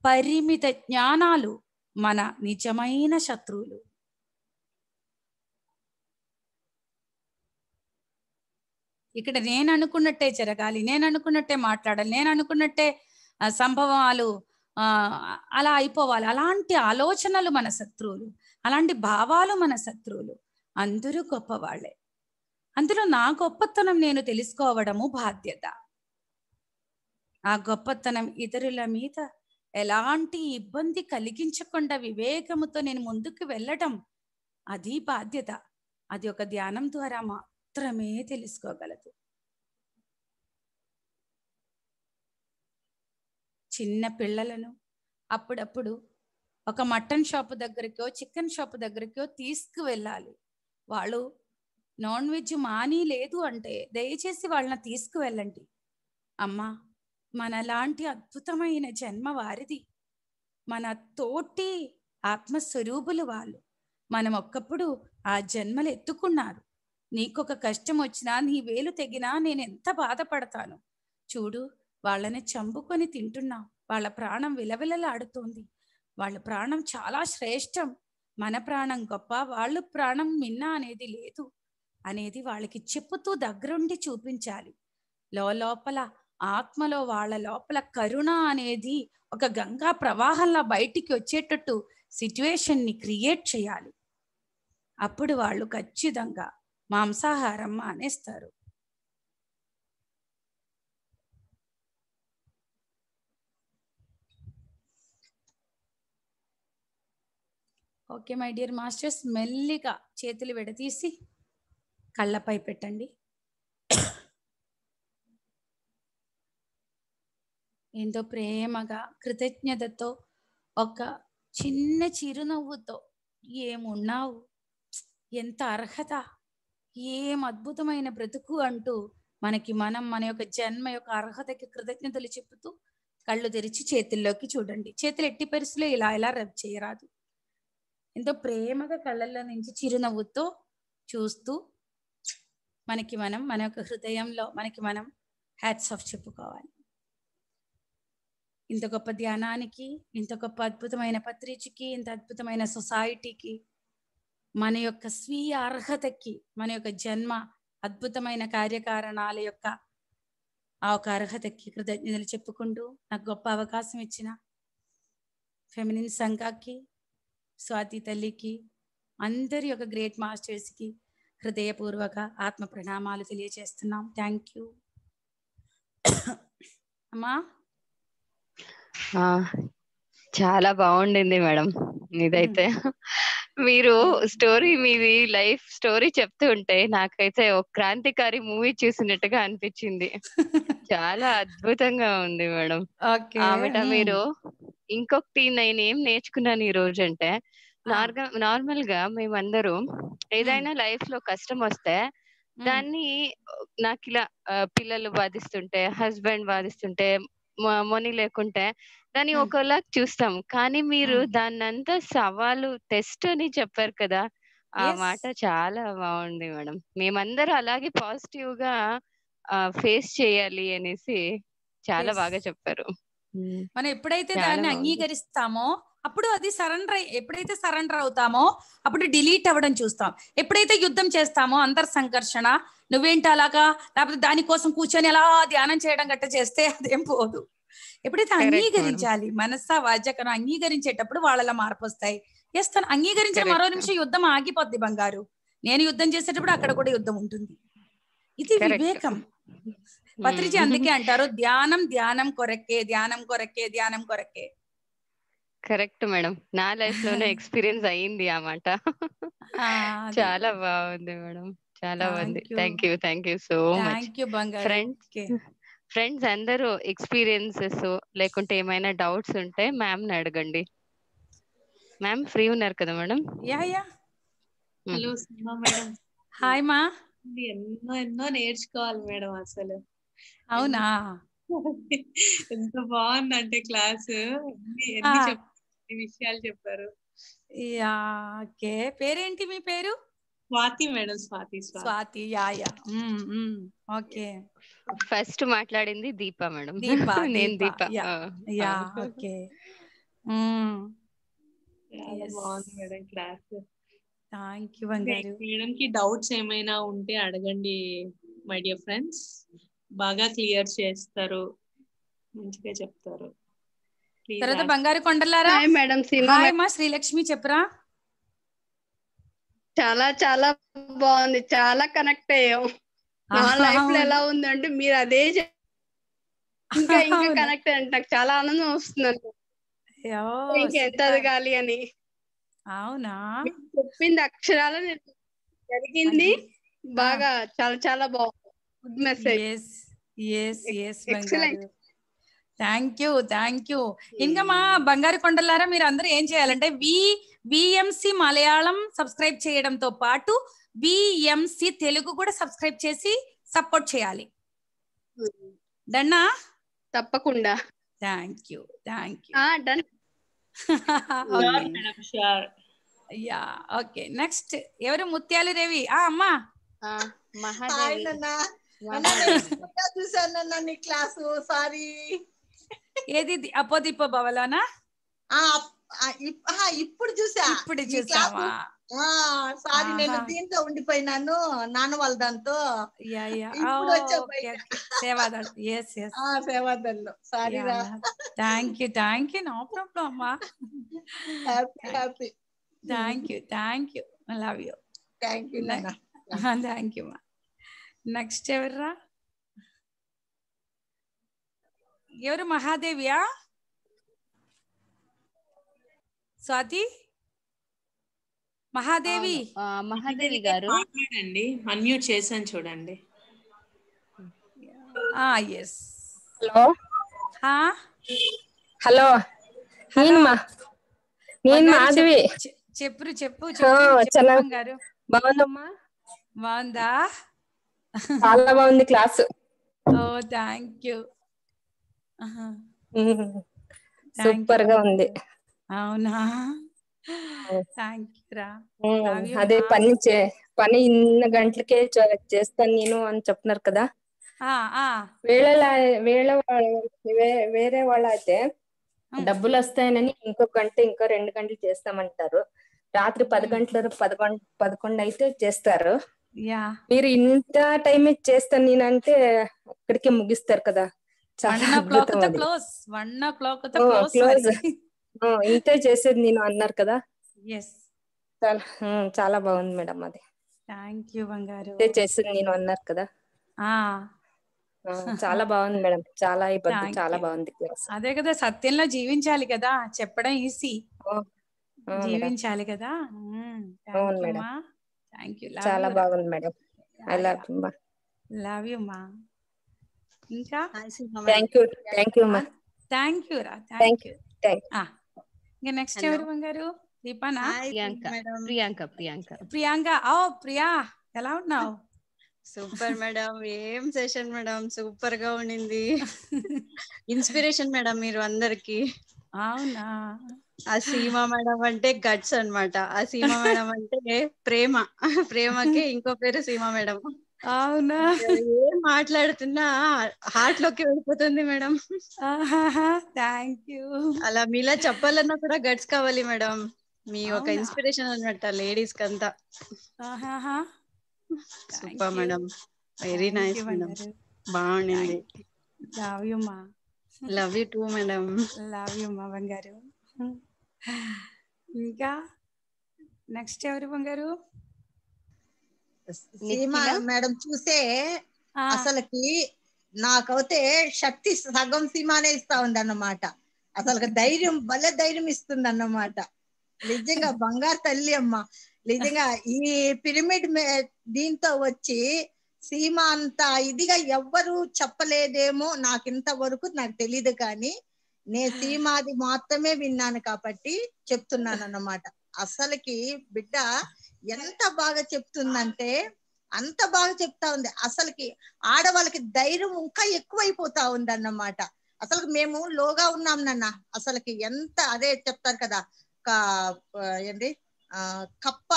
S1: పరిమిత జ్ఞానాలు మన నిజమైన శత్రువులు. ఇక్కడ నేను అనుకున్నట్టే జరగాలి, నేను అనుకున్నట్టే మాట్లాడాలి, నేను అనుకున్నట్టే సంభవాలు అలా అయిపోవాలి. అలాంటి ఆలోచనలు మన శత్రువులు, అలాంటి భావాలు మన శత్రువులు. అందరూ గొప్పవాళ్లే. అందులో నా గొప్పతనం నేను తెలుసుకోవడము బాధ్యత. ఆ గొప్పతనం ఇతరుల మీద ఎలాంటి ఇబ్బంది కలిగించకుండా వివేకముతో నేను ముందుకు వెళ్ళటం, అది బాధ్యత. అది ఒక ధ్యానం ద్వారా మాత్రమే తెలుసుకోగలదు. చిన్న పిల్లలను అప్పుడప్పుడు ఒక మటన్ షాప్ దగ్గరికో చికెన్ షాప్ దగ్గరికో తీసుకువెళ్ళాలి. వాళ్ళు నాన్ వెజ్ మాని లేదు అంటే దయచేసి వాళ్ళని తీసుకువెళ్ళండి. అమ్మా, మనలాంటి అద్భుతమైన జన్మ వారిది. మన తోటి ఆత్మస్వరూపులు వాళ్ళు. మనం ఒక్కప్పుడు ఆ జన్మలు ఎత్తుకున్నారు. నీకొక కష్టం వచ్చినా, నీ వేలు తెగినా నేను ఎంత బాధపడతాను. చూడు, వాళ్ళని చంపుకొని తింటున్నాం. వాళ్ళ ప్రాణం విలవిలలాడుతోంది. వాళ్ళ ప్రాణం చాలా శ్రేష్టం. మన ప్రాణం గొప్ప, వాళ్ళ ప్రాణం మిన్న అనేది లేదు అనేది వాళ్ళకి చెప్పుతూ దగ్గరుండి చూపించాలి. లోపల ఆత్మలో వాళ్ళ లోపల కరుణ అనేది ఒక గంగా ప్రవాహంలా బయటికి వచ్చేటట్టు సిచ్యువేషన్ని క్రియేట్ చేయాలి. అప్పుడు వాళ్ళు ఖచ్చితంగా మాంసాహారం మానేస్తారు. ఓకే మై డియర్ మాస్టర్స్, మెల్లిగా చేతులు విడదీసి కళ్ళపై పెట్టండి. ఎంతో ప్రేమగా కృతజ్ఞతతో ఒక చిన్న చిరునవ్వుతో, ఏమున్నావు, ఎంత అర్హత, ఏం అద్భుతమైన బ్రతుకు అంటూ మనకి మనం మన యొక్క జన్మ యొక్క అర్హతకి కృతజ్ఞతలు చెప్పుతూ కళ్ళు తెరిచి చేతుల్లోకి చూడండి. చేతులు ఎట్టి పరిస్థితుల్లో ఇలా రబ్ చేయరాదు. ఎంతో ప్రేమగా కళ్ళల్లో నుంచి చిరునవ్వుతో చూస్తూ మనకి మనం మన యొక్క హృదయంలో మనకి మనం హ్యాట్స్ ఆఫ్ చెప్పుకోవాలి. ఇంత గొప్ప ధ్యానానికి, ఇంత గొప్ప అద్భుతమైన పత్రికకి, ఇంత అద్భుతమైన సొసైటీకి, మన యొక్క స్వీయ అర్హతకి, మన యొక్క జన్మ అద్భుతమైన కార్యకారణాల యొక్క ఆ ఒక అర్హతకి కృతజ్ఞతలు చెప్పుకుంటూ నాకు గొప్ప అవకాశం ఇచ్చిన ఫెమినిన్ సంఘాకి, స్వాతి తల్లికి, అందరి యొక్క గ్రేట్ మాస్టర్స్కి హృదయపూర్వక ఆత్మ ప్రణామాలు తెలియజేస్తున్నాం. థ్యాంక్ యూ అమ్మా.
S3: చాలా బాగుండింది మేడం ఇదైతే. మీరు స్టోరీ, మీది లైఫ్ స్టోరీ చెప్తూ ఉంటే నాకైతే ఒక క్రాంతికారి మూవీ చూసినట్టుగా అనిపించింది. చాలా అద్భుతంగా ఉంది మేడం. మేడం, మీరు ఇంకొకటి నేను ఏం నేర్చుకున్నాను ఈ రోజు అంటే, నార్మల్ గా మేమందరూ ఏదైనా లైఫ్ లో కష్టం వస్తే దాన్ని నాకు ఇలా పిల్లలు బాధిస్తుంటే, హస్బెండ్ బాధిస్తుంటే, మనీ లేకుంటే దాన్ని ఒకలా చూస్తాం. కానీ మీరు దాన్నంతా సవాలు, టెస్ట్ అని చెప్పారు కదా, ఆ మాట చాలా బాగుంది మేడం. మేమందరూ అలాగే పాజిటివ్ గా ఫేస్ చేయాలి అనేసి చాలా బాగా చెప్పారు.
S1: మనం ఎప్పుడైతే దాన్ని అంగీకరిస్తామో అప్పుడు అది ఎప్పుడైతే సరెండర్ అవుతామో అప్పుడు డిలీట్ అవ్వడం చూస్తాం. ఎప్పుడైతే యుద్ధం చేస్తామో అంతర్ సంఘర్షణ, నువ్వేంటి అలాగా, లేకపోతే దానికోసం కూర్చొని అలా ధ్యానం చేయడం గట్ట చేస్తే అదేం పోదు. ఎప్పుడైతే అంగీకరించాలి, మనస్సా వాచకను అంగీకరించేటప్పుడు వాళ్ళలో మార్పు వస్తాయి. తను అంగీకరించిన మరో నిమిషం యుద్ధం ఆగిపోద్ది బంగారు. నేను యుద్ధం చేసేటప్పుడు అక్కడ కూడా యుద్ధం ఉంటుంది. ఇది వివేకం. పత్రిజీ అందుకే అంటారు, ధ్యానం ధ్యానం కొరకే, ధ్యానం కొరకే, ధ్యానం కొరకే.
S3: కరెక్ట్ మేడం, నా లైఫ్ లోనే ఎక్స్పీరియన్స్ అయ్యింది ఆ మాట. చాలా బాగుంది మేడం, చాలా బాగుంది. Thank you so much. Friends అందరూ ఎక్స్పీరియన్సెస్ లేకుంటే ఏమైనా డౌట్స్ ఉంటే మ్యామ్ ని అడగండి. మ్యామ్ ఫ్రీ ఉన్నారు కదా మేడం?
S4: హలో సుమా మేడం.
S1: హాయ్ మా.
S4: ఎన్నో నేర్చుకోవాలి మేడం అసలు.
S1: అవునా?
S4: ఎంత బాగుందంటే క్లాస్, ఎన్ని విషయాలు చెప్పారు.
S1: ఓకే, పేరేంటి మీ పేరు?
S4: Swathi madam. Swathi.
S1: Okay.
S3: First మాట్లాడింది దీప మేడం.
S1: నేను దీప. ఓకే.
S4: చాలా బాగుంది మేడం క్లాస్.
S1: థ్యాంక్ యూ బంగారు.
S4: మేడం కి డౌట్స్ ఏమైనా ఉంటే అడగండి మై డియర్ ఫ్రెండ్స్. బాగా క్లియర్ చేస్తారు, మంచిగా చెప్తారు.
S1: తర్వాత బంగారు కొండలారా.
S2: Hi madam, Seema
S1: hi
S2: madam.
S1: మా శ్రీలక్ష్మి చెప్పరా.
S2: చాలా చాలా బాగుంది, చాలా కనెక్ట్ అయ్యాం. నా లైఫ్ లో ఎలా ఉందంటే మీరు అదే ఇంకా ఇంకా
S1: అవునా?
S2: కనెక్ట్ అయ్యండి. నాకు చాలా ఆనందం వస్తుంది ఇంకా ఎంత ఎదగాలి అని.
S1: అవునా?
S2: మీరు చెప్పింది అక్షరాలు నేను జరిగింది బాగా. చాలా చాలా బాగుంది. Good message.
S1: Yes yes yes బంగారు.
S2: ఎక్సలెంట్.
S1: Thank you. ఇంకా మా బంగారు కొండలారా మీరు అందరూ ఏం చేయాలంటే విఎంసి మలయాళం సబ్స్క్రైబ్ చేయడంతో పాటు విఎంసి తెలుగు కూడా సబ్స్క్రైబ్ చేసి సపోర్ట్ చేయాలి. డన్నా?
S2: తప్పకుండా.
S1: Thank you.
S2: Done.
S1: Yeah okay. Next ఎవరు? ముత్యాలు రేవి. అమ్మా
S2: మహాదేవి.
S5: చూసానన్నా నీ క్లాసు. సారీ.
S1: ఏది అపోదిప్ప భవలోనా?
S5: ఇప్పుడు చూసా.
S1: ఇప్పుడు చూసావా?
S5: సారీ, నేను దీంతో ఉండిపోయినాను, నాన్న వాళ్ళ దాంతో. ఇప్పుడు వచ్చా
S1: సేవాదల్. ఎస్ ఎస్
S5: సేవాదల్లో. సారీ రా.
S1: Thank you. నో ప్రాబ్లం అమ్మా.
S5: Happy.
S1: Thank you. Love you.
S5: Thank you నాన్న.
S1: థ్యాంక్ యూ మా. నెక్స్ట్ ఎవర్రా? ఎవరు? మహాదేవియా? స్వాతి? మహాదేవి?
S2: మహాదేవి గారు
S4: మాట్లాడండి, అన్మ్యూట్ చేశాను చూడండి.
S1: ఎస్.
S6: హలో నేను మాధవి.
S1: చెప్పు గారు.
S6: బాగుందమ్మా?
S1: బాగుందా?
S6: చాలా బాగుంది క్లాసు.
S1: Thank you.
S6: సూపర్ గా ఉంది.
S1: అవునా? థ్యాంక్ యూ రా.
S6: అదే పని ఇన్ని గంటలకే చేస్తాను నేను అని చెప్తున్నారు కదా. వేరే వాళ్ళ అయితే డబ్బులు వస్తాయని ఇంకో గంట ఇంకో 2 గంటలు చేస్తామంటారు. రాత్రి 10 గంటల 11 అయితే చేస్తారు. మీరు ఇంత టైం చేస్తాను నేనంటే అక్కడికే ముగిస్తారు కదా. క్లోజ్ ఇంతే చేసేది నేను అన్నారు కదా. చాలా బాగుంది మేడం. అది
S1: థ్యాంక్ యూ బంగారు.
S6: చేసేది నేను అన్నారు కదా. చాలా బాగుంది మేడం. చాలా చాలా బాగుంది క్లాస్.
S1: అదే కదా, సత్యంలో జీవించాలి కదా, చెప్పడం ఈజీ, జీవించాలి కదా.
S6: అవును మేడం.
S1: Thank you.
S6: చాలా బాగుంది మేడం. ఐ
S1: లవ్ యూ మా. ఇంకా
S6: థ్యాంక్ యూ మా.
S1: థ్యాంక్ యూ రా. ఇంకా నెక్స్ట్ ఎవరు బంగారు? దీపానా? ప్రియాంక. ప్రియా ఎలా ఉన్నావు?
S7: Super madam. ఏం సెషన్ మేడం, సూపర్ గా ఉండింది. ఇన్స్పిరేషన్ మేడం మీరు అందరికి.
S1: అవునా?
S7: ఆ సీమా మేడం అంటే గట్స్ అన్నమాట. ఆ సీమా మేడం అంటే ప్రేమకి ఇంకో పేరు సీమా మేడం.
S1: అవునా?
S7: ఏం మాట్లాడుతున్నా హార్ట్ లోకి వెళ్ళిపోతుంది మేడం.
S1: Thank you.
S7: అలా మీలా చెప్పాలన్నా కూడా గట్స్ కావాలి మేడం. మీ ఒక ఇన్స్పిరేషన్ అన్నమాట లేడీస్ కంతా. Super madam. Very nice madam. బాగుండింది.
S1: లవ్ యూ మా.
S7: Love you too madam.
S1: Love you మా బంగారు. ఇంకా నెక్స్ట్ ఎవరు బంగారు?
S5: సీమా మేడం చూసే అసలుకి నాకైతే శక్తి సగం సీమానే ఇస్తా ఉంది అన్నమాట. అసలు ధైర్యం, భలే ధైర్యం ఇస్తుంది అన్నమాట. నిజంగా బంగారు తల్లి అమ్మ. నిజంగా ఈ పిరమిడ్ దీంతో వచ్చి సీమ అంత ఇదిగా ఎవ్వరు చెప్పలేదేమో నాకు ఇంతవరకు, నాకు తెలియదు. కానీ నేను సీమాది మాత్రమే విన్నాను కాబట్టి చెప్తున్నాను అన్నమాట. అసలుకి బిడ్డ ఎంత బాగా చెప్తుందంటే అంత బాగా చెప్తా ఉంది. అసలుకి ఆడవాళ్ళకి ధైర్యం ఇంకా ఎక్కువైపోతా ఉంది అన్నమాట. అసలు మేము లోగా ఉన్నాం నాన్న. అసలుకి ఎంత అదే చెప్తారు కదా, ఏంటి కప్ప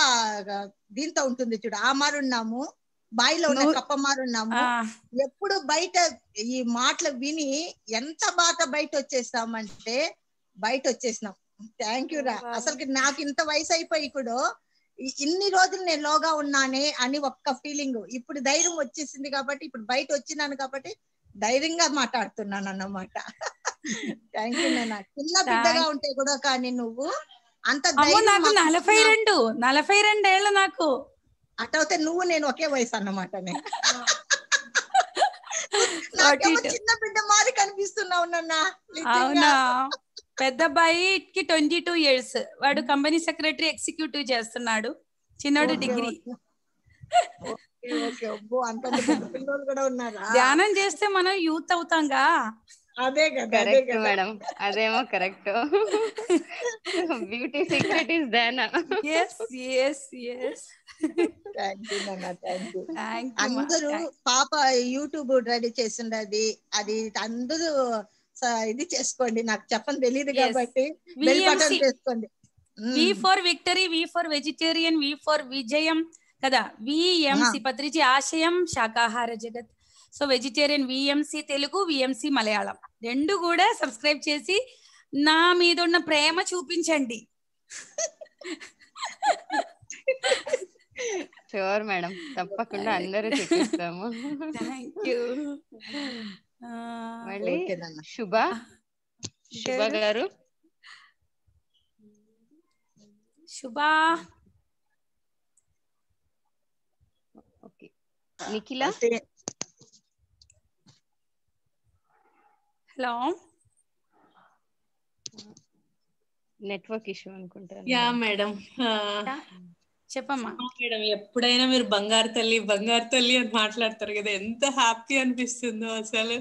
S5: దీంతో ఉంటుంది చూడు, ఆ మారున్నాము, బాయిలో ఉన్న కప్ప మారున్నాము. ఎప్పుడు బయట ఈ మాటలు విని ఎంత బాధ బయట వచ్చేస్తామంటే బయట వచ్చేసినాం. థ్యాంక్ యూ రా. అసలుకి నాకు ఇంత వయసు అయిపోయి కూడా ఇన్ని రోజులు నేను లోగా ఉన్నానే అని ఒక్క ఫీలింగ్. ఇప్పుడు ధైర్యం వచ్చేసింది కాబట్టి, ఇప్పుడు బయట వచ్చినాను కాబట్టి ధైర్యంగా మాట్లాడుతున్నాను అన్నమాట. థ్యాంక్ యూ నాన్న. చిన్న బిడ్డగా ఉంటే కూడా కానీ నువ్వు అంత ధైర్యం.
S1: నాకు 42 ఏళ్ళు నాకు.
S5: అటైతే నువ్వు నేను ఒకే వయసు అన్నమాట. చిన్న బిడ్డ మారి కనిపిస్తున్నావు నాన్న.
S1: అవునా? పెద్ద అబ్బాయికి 22 years. వాడు కంపెనీ సెక్రటరీ ఎగ్జిక్యూటివ్ చేస్తున్నాడు. చిన్నోడు డిగ్రీ. ధ్యానం చేస్తే మనం యూత్ అవుతాంగా.
S5: అదే కదా
S3: మేడం, అదేమో కరెక్ట్. బ్యూటీ సీక్రెట్ ఇస్ ధ్యాన.
S5: అందరూ పాప యూట్యూబ్ రెడీ చేసిండది, అది అందరూ ఇది చేసుకోండి. నాకు చెప్పని తెలియదు కాబట్టి బెల్ బటన్ చేసుకోండి.
S1: V for victory, V for vegetarian, V for విజయం కదా. విఎంసి పత్రిజీ ఆశయం శాకాహార జగత్. So vegetarian VMC Telugu, VMC Malayalam రెండు కూడా సబ్స్క్రైబ్ చేసి నా మీద ఉన్న ప్రేమ చూపించండి.
S3: షూర్ మేడం, తప్పకుండా అందరూ చూపిస్తాము.
S1: థాంక్యూ.
S3: మళ్ళీ శుభ గారు.
S1: శుభ.
S3: Okay. Nikhila.
S1: Hello.
S3: Network issue అనుకుంటాను.
S4: యా మేడం,
S1: చెప్పమ్మా.
S4: మేడం, ఎప్పుడైనా మీరు బంగారు తల్లి బంగారు తల్లి అని మాట్లాడతారు కదా, ఎంత హ్యాపీ అనిపిస్తుందో అసలు.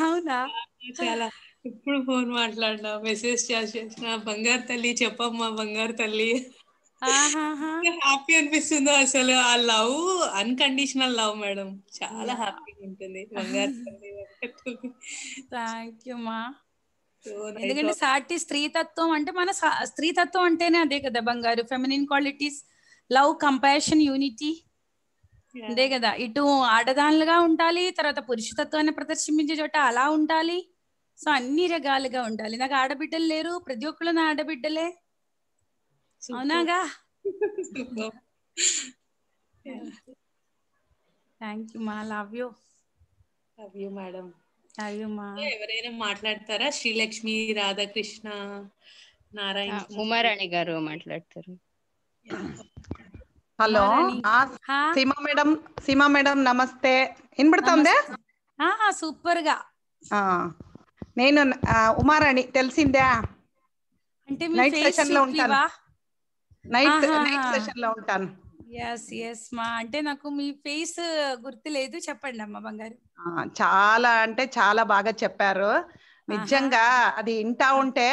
S1: అవునా?
S4: చాలా. ఇప్పుడు ఫోన్ మాట్లాడినా, మెసేజ్ చేసిన, బంగారు తల్లి చెప్పమ్మా బంగారు తల్లి, హ్యాపీ అనిపిస్తుందో అసలు. ఆ లవ్ అన్కండిషనల్ లవ్ మేడం, చాలా హ్యాపీగా ఉంటుంది. బంగారు తల్లి.
S1: థ్యాంక్యూ మా. ఎందుకంటే సాటి స్త్రీతత్వం అంటే మన స్త్రీతత్వం అంటేనే అదే కదా బంగారు. Feminine qualities, love, compassion, unity, అదే కదా. ఇటు ఆడదానులుగా ఉండాలి, తర్వాత పురుషతత్వాన్ని ప్రదర్శించే చోట అలా ఉండాలి. సో అన్ని రకాలుగా ఉండాలి. నాకు ఆడబిడ్డలు లేరు, ప్రతి ఒక్కళ్ళు నా ఆడబిడ్డలే. అవునాగా? థ్యాంక్ యూ మా. Love you.
S4: Love you madam.
S1: అయ్యమ్మా.
S4: ఎవరైనా మాట్లాడతారా? శ్రీలక్ష్మి, రాధాకృష్ణ, నారాయణ,
S3: ఉమారాణి గారు మాట్లాడతారు.
S8: హలో సీమా మేడం నమస్తే. వినబడుతుందా?
S1: సూపర్ గా.
S8: నేను ఉమారాణి, తెలిసిందా?
S1: అంటే
S8: నైట్ సెషన్ లో ఉంటాను. నైట్ సెషన్ లో ఉంటాను.
S1: మా అంటే నాకు మీ ఫేస్ గుర్తులేదు, చెప్పండి అమ్మా బంగారు.
S8: చాలా అంటే చాలా బాగా చెప్పారు. నిజంగా అది వింటా ఉంటే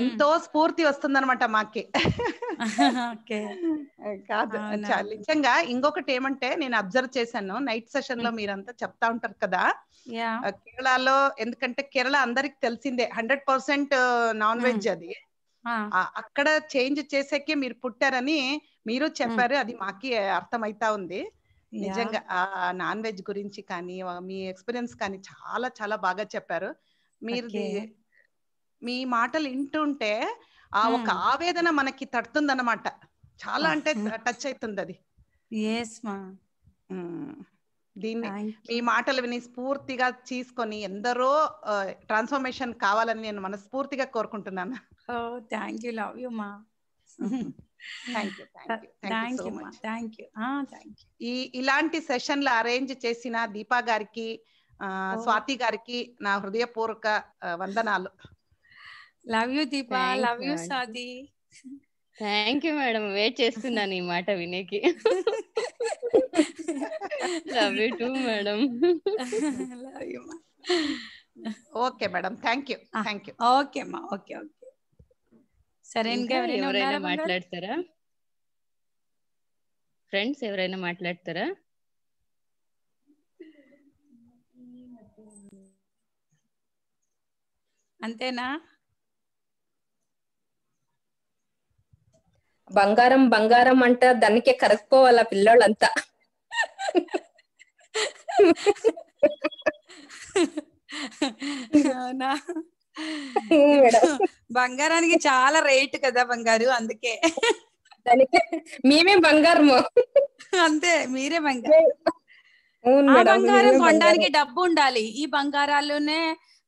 S8: ఎంతో స్ఫూర్తి వస్తుందన్నమాట మాకి. కాదు, నిజంగా. ఇంకొకటి ఏమంటే, నేను అబ్జర్వ్ చేశాను నైట్ సెషన్ లో మీరంతా చెప్తా ఉంటారు కదా కేరళలో. ఎందుకంటే కేరళ అందరికి తెలిసిందే 100% నాన్ వెజ్. అది అక్కడ చేంజ్ చేసేకే మీరు పుట్టారని మీరు చెప్పారు. అది మాకి అర్థమైతా ఉంది. నిజంగా ఆ నాన్ వెజ్ గురించి కానీ మీ ఎక్స్పీరియన్స్ కానీ చాలా చాలా బాగా చెప్పారు. మీరు మీ మాటలు వింటుంటే ఆ ఒక ఆవేదన మనకి తడుతుందన్నమాట. చాలా అంటే టచ్ అవుతుంది అది. దీన్ని మీ మాటలు విని స్ఫూర్తిగా తీసుకొని ఎందరో ట్రాన్స్ఫర్మేషన్ కావాలని నేను మనస్ఫూర్తిగా కోరుకుంటున్నాను.
S1: Thank you. లవ్ యూ మా.
S8: ఇలాంటి సెషన్లు అరేంజ్ చేసిన దీపా గారికి, స్వాతి గారికి నా హృదయపూర్వక వందనాలు.
S1: Love you Deepa. Love you Swathi.
S3: Thank you madam. Wait చేస్తున్నాను ఈ మాట వినేకి. Love you too madam.
S8: Okay madam, thank you.
S1: Okay అమ్మా. ఓకే. సరే, ఇంకా
S3: ఎవరైనా మాట్లాడతారా? ఫ్రెండ్స్ ఎవరైనా మాట్లాడతారా?
S1: అంతేనా?
S6: బంగారం బంగారం అంట దానికే కరకపోవాలా పిల్లోళ్ళంతా.
S1: అవునా? బంగారానికి చాలా రేట్ కదా బంగారు, అందుకే.
S6: దానికి మేమే బంగారము.
S1: అంతే, మీరే బంగారు.
S6: అవును
S1: ఆ
S6: మేడం,
S1: బంగారం
S6: మేమే
S1: కొనడానికి
S6: బంగారం.
S1: డబ్బు ఉండాలి, ఈ బంగారాల్లోనే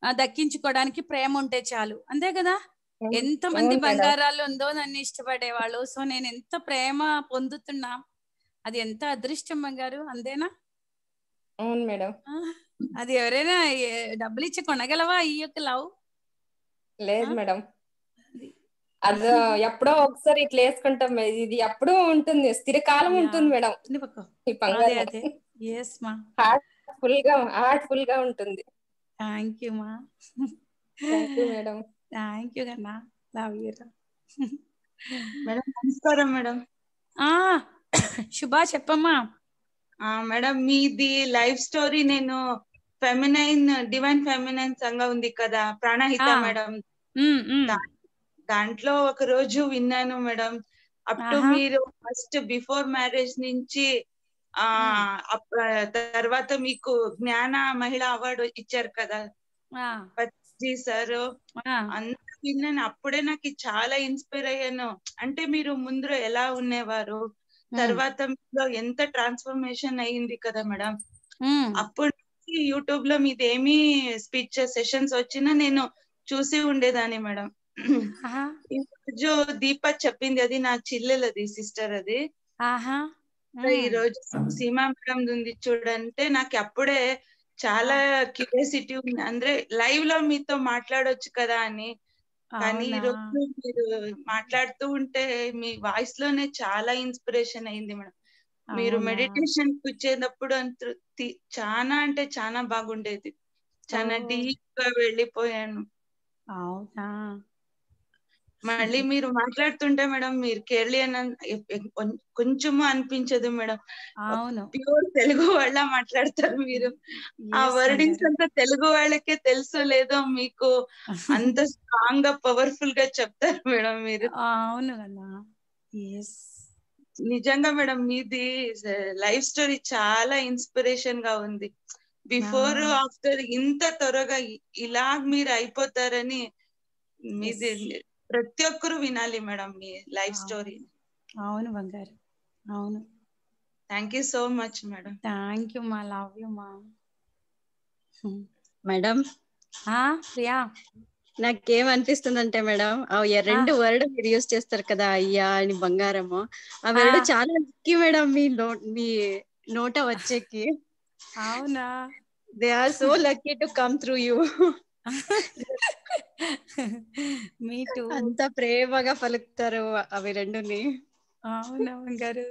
S1: దక్కించుకోవడానికి ప్రేమ ఉంటే చాలు, అంతే కదా.
S6: అవును
S1: ఎంత మంది
S6: అవును మేడం.
S1: బంగారాలు ఉందో నన్ను ఇష్టపడేవాళ్ళు. సో నేను ఎంత ప్రేమ పొందుతున్నా, అది ఎంత అదృష్టం బంగారు, అంతేనా?
S6: అవును మేడం.
S1: ఆ, అది ఎవరైనా డబ్బులు ఇచ్చి కొనగలవా ఈ యొక్క లవ్?
S6: లేదు మేడం, అది ఎప్పుడో ఒకసారి ఇట్లా వేసుకుంటాం. ఇది ఎప్పుడూ ఉంటుంది, స్థిరకాలం
S1: యా
S6: ఉంటుంది మేడం ఈ
S1: అదే
S6: బంగారం.
S1: అదే. ఎస్ మా,
S6: హార్ట్ఫుల్ గా ఉంటుంది.
S1: థ్యాంక్ యూ మా.
S6: Thank you madam.
S1: Thank you కన్నా, లవ్ యూ.
S9: మేడం నమస్కారం మేడం.
S1: ఆ శుభా చెప్పమ్మా.
S9: మేడం మీది లైఫ్ స్టోరీ నేను డివైన్ ఫెమినైన్ సంఘం ఉంది కదా ప్రాణహిత మేడం, దాంట్లో ఒక రోజు విన్నాను మేడం. అప్ టు మీరు ఫస్ట్ బిఫోర్ మ్యారేజ్ నుంచి తర్వాత మీకు జ్ఞాన మహిళా అవార్డు ఇచ్చారు కదా పత్రి సార్, అంతా విన్నాను. అప్పుడే నాకు చాలా ఇన్స్పైర్ అయ్యాను. అంటే మీరు ముందు ఎలా ఉండేవారు, తర్వాత మీలో ఎంత ట్రాన్స్ఫర్మేషన్ అయ్యింది కదా మేడం. అప్పుడు యూట్యూబ్ లో మీది ఏమి స్పీచ్ సెషన్స్ వచ్చినా నేను చూసి ఉండేదాన్ని మేడం. ఈ రోజు దీప చెప్పింది, అది నా చెల్లెలది, సిస్టర్ అది. ఈ రోజు సీమా మేడం ఉంది చూడంటే నాకు అప్పుడే చాలా క్యూరియాసిటీ ఉంది, అంటే లైవ్ లో మీతో మాట్లాడొచ్చు కదా అని. కానీ ఈ రోజు మీరు మాట్లాడుతూ ఉంటే మీ వాయిస్ లోనే చాలా ఇన్స్పిరేషన్ అయింది మేడం. మీరు మెడిటేషన్ కూర్చేటప్పుడు చాలా అంటే చాలా బాగుండేది, చాలా డీప్ గా వెళ్ళిపోయాను.
S1: అవునా,
S9: మళ్ళీ మీరు మాట్లాడుతుంటే మేడం మీరు కేరళీయన్ కొంచెము అనిపించదు మేడం. ప్యూర్ తెలుగు వాళ్ళ మాట్లాడతారు మీరు. ఆ వర్డింగ్స్ అంతా తెలుగు వాళ్ళకే తెలుసు లేదో మీకు అంత స్ట్రాంగ్ గా పవర్ఫుల్ గా చెప్తారు మేడం మీరు.
S1: అవును
S9: నిజంగా మేడం మీది లైఫ్ స్టోరీ చాలా ఇన్స్పిరేషన్ గా ఉంది. బిఫోర్ ఆఫ్టర్ ఇంత త్వరగా ఇలా మీరు అయిపోతారని మీది ప్రతి ఒక్కరు వినాలి మేడం మీ లైఫ్ స్టోరీ.
S1: అవును బంగారు, అవును.
S9: Thank you so much madam.
S1: Thank you మా, లవ్ యూ మా.
S7: మేడం
S1: ప్రియా,
S7: నాకేమనిపిస్తుందంటే మేడం, ఆ రెండు వర్డ్ మీరు యూజ్ చేస్తారు కదా, అయ్యా అని బంగారము, ఆ వర్డ్ చాలా లక్కీ మేడం మీ నోట వచ్చేకి.
S1: అవునా,
S7: they are so lucky to come through you.
S1: Me too.
S7: అంత ప్రేమగా పలుకుతారు అవి రెండుని.
S1: అవునా బంగారు.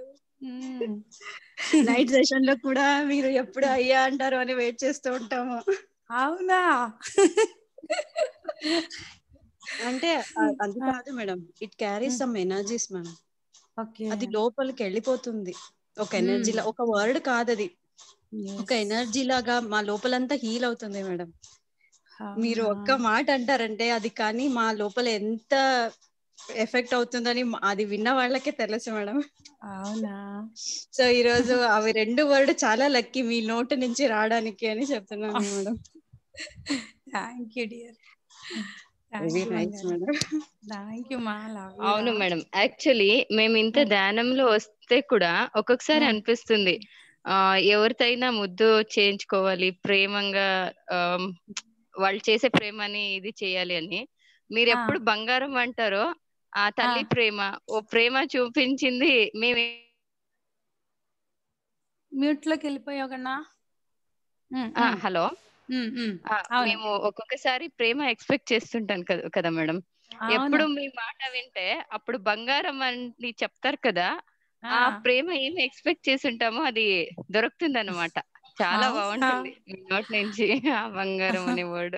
S7: నైట్ సెషన్ లో కూడా మీరు ఎప్పుడు అయ్యా అంటారు అని వెయిట్ చేస్తూ ఉంటాము.
S1: అవునా,
S7: అంటే అది కాదు madam, it carry some energies madam. అది లోపలికి వెళ్ళిపోతుంది ఒక ఎనర్జీలా, ఒక వర్డ్ కాదు అది, ఒక ఎనర్జీ లాగా మా లోపలంతా హీల్ అవుతుంది మేడం. మీరు ఒక్క మాట అంటారంటే అది కానీ మా లోపల ఎంత ఎఫెక్ట్ అవుతుందని అది విన్న వాళ్ళకే తెలుసు మేడం.
S1: అవునా,
S7: సో ఈ రోజు అవి రెండు వర్డ్ చాలా లక్కీ మీ నోటి నుంచి రావడానికి అని చెప్తున్నాను మేడం.
S1: Thank you dear.
S3: అవును మేడం, యాక్చువల్లీ మేము ఇంత ధ్యానంలో వస్తే కూడా ఒక్కొక్కసారి అనిపిస్తుంది ఎవరితైనా ముద్దు చేయించుకోవాలి, ప్రేమంగా వాళ్ళు చేసే ప్రేమని ఇది చేయాలి అని. మీరు ఎప్పుడు బంగారం అంటారో ఆ తల్లి ప్రేమ, ఓ ప్రేమ చూపించింది. మేము
S1: మ్యూట్ లోకి వెళ్ళిపోయావు కన్నా.
S3: హలో, మేము ఒక్కొక్కసారి ప్రేమ ఎక్స్పెక్ట్ చేస్తుంటాం కదా మేడం. ఎప్పుడు మీ మాట వింటే అప్పుడు బంగారం అని చెప్తారు కదా, ఆ ప్రేమ ఏమి ఎక్స్పెక్ట్ చేసి ఉంటామో అది దొరుకుతుంది అన్నమాట. చాలా బాగుంటుంది మీ నోటి నుంచి ఆ బంగారం అనే వర్డ్.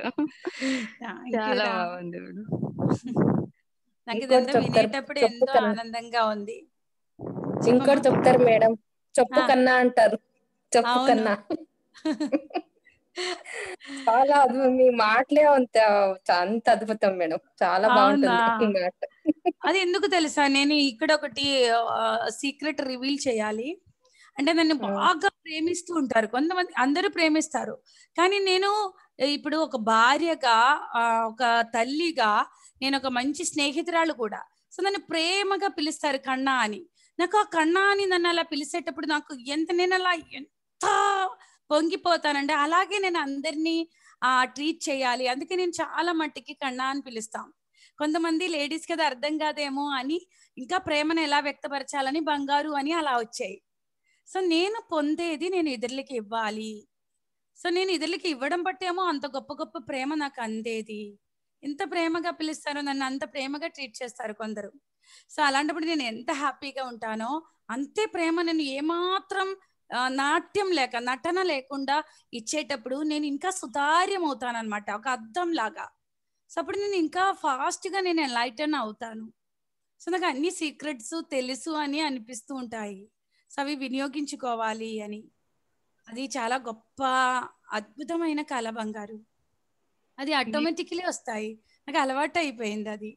S3: చాలా బాగుంది మేడం.
S1: నాకు ఇదంతా వినేటప్పుడు ఎంతో ఆనందంగా ఉంది.
S6: ఇంకోటి చెప్తారు మేడం, చెప్పు కన్నా అంటారు. చెప్పు కన్నా చాలా మీ మాటలే అంత అద్భుతం మేడం, చాలా బాగుంటుంది మాట.
S1: అది ఎందుకు తెలుసా, నేను ఇక్కడ ఒకటి సీక్రెట్ రివీల్ చేయాలి. అంటే నన్ను బాగా ప్రేమిస్తూ ఉంటారు కొంతమంది, అందరూ ప్రేమిస్తారు. కానీ నేను ఇప్పుడు ఒక భార్యగా, ఒక తల్లిగా, నేను ఒక మంచి స్నేహితురాలు కూడా. సో నన్ను ప్రేమగా పిలుస్తారు కన్నా అని. నాకు ఆ కన్నా అని నన్ను అలా పిలిచేటప్పుడు నాకు నేను అలా ఎంత పొంగిపోతానండి. అలాగే నేను అందరినీ ట్రీట్ చేయాలి. అందుకే నేను చాలా మట్టికి కన్నా అని పిలుస్తాం. కొంతమంది లేడీస్ కదా అర్థం కాదేమో అని ఇంకా ప్రేమను ఎలా వ్యక్తపరచాలని బంగారు అని అలా వచ్చాయి. సో నేను పొందేది నేను ఇతరులకి ఇవ్వాలి. సో నేను ఇతరులకి ఇవ్వడం బట్టేమో అంత గొప్ప గొప్ప ప్రేమ నాకు అందేది. ఎంత ప్రేమగా పిలుస్తారో నన్ను, అంత ప్రేమగా ట్రీట్ చేస్తారు కొందరు. సో అలాంటప్పుడు నేను ఎంత హ్యాపీగా ఉంటానో అంతే ప్రేమ నేను ఏమాత్రం నాట్యం లేక నటన లేకుండా ఇచ్చేటప్పుడు నేను ఇంకా సుతార్యం అవుతాను అనమాట, ఒక అద్దం లాగా. సో అప్పుడు నేను ఇంకా ఫాస్ట్ గా నేను ఎన్లైటన్ అవుతాను. సో నాకు అన్ని సీక్రెట్స్ తెలుసు అని అనిపిస్తూ ఉంటాయి. సో అవి వినియోగించుకోవాలి అని. అది చాలా గొప్ప అద్భుతమైన కళ బంగారు. అది ఆటోమేటిక్లీ వస్తాయి, నాకు అలవాటు అయిపోయింది అది.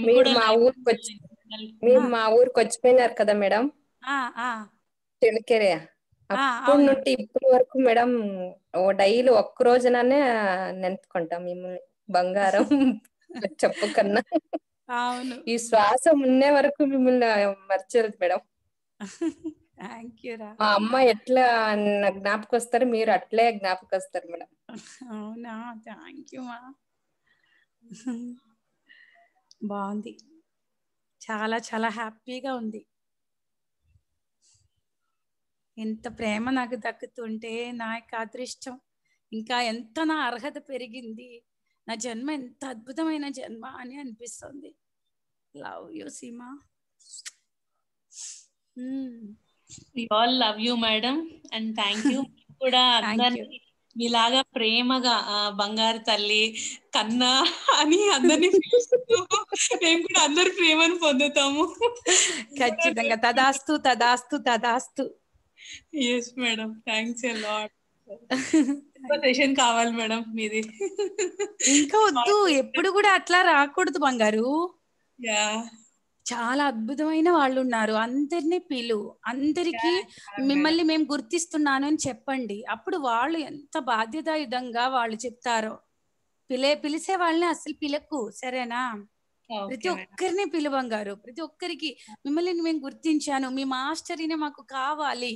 S6: మీరు మా ఊరికి వచ్చిపోయినారు కదా మేడం, చెలికెరే. అప్పటి నుండి ఇప్పటి వరకు మేడం డైలీ ఒక్క రోజుననే నెనుకుంటాం మిమ్మల్ని, బంగారం చెప్పు కన్నా.
S1: అవును,
S6: ఈ శ్వాస ఉన్నే వరకు మిమ్మల్ని మర్చలేదు మేడం. మా అమ్మ ఎట్లా జ్ఞాపకొస్తారు, మీరు అట్లే జ్ఞాపకొస్తారు మేడం.
S1: అవునా, థ్యాంక్ యూ మా. బాగుంది, చాలా చాలా హ్యాపీగా ఉంది. ఎంత ప్రేమ నాకు దక్కుతుంటే నా యొక్క అదృష్టం, ఇంకా ఎంత నా అర్హత పెరిగింది, నా జన్మ ఎంత అద్భుతమైన జన్మ అని అనిపిస్తుంది. Love you Seema.
S4: We all love you madam, and thank you కూడా. అందరినీ మీలాగా ప్రేమగా బంగారు తల్లి కన్నా అని అందరినీ మేము కూడా అందరి ప్రేమను పొందుతాము.
S1: ఖచ్చితంగా. తదాస్తు తదాస్తు తదాస్తు.
S4: Yes madam, thanks a lot. Session కావాలి మేడం మీది.
S1: ఇంకా వద్దు, ఎప్పుడు కూడా అట్లా రాకూడదు బంగారు.
S4: యా,
S1: చాలా అద్భుతమైన వాళ్ళు ఉన్నారు. అందరినీ పిలు, అందరికి మిమ్మల్ని మేము గుర్తిస్తున్నాను అని చెప్పండి. అప్పుడు వాళ్ళు ఎంత బాధ్యతాయుతంగా వాళ్ళు చెప్తారో. పిలిచే వాళ్ళని అసలు పిలకు, సరేనా? ప్రతి ఒక్కరిని పిలువంగారు, ప్రతి ఒక్కరికి మిమ్మల్ని మేము గుర్తించాను, మీ మాస్టర్ని మాకు కావాలి,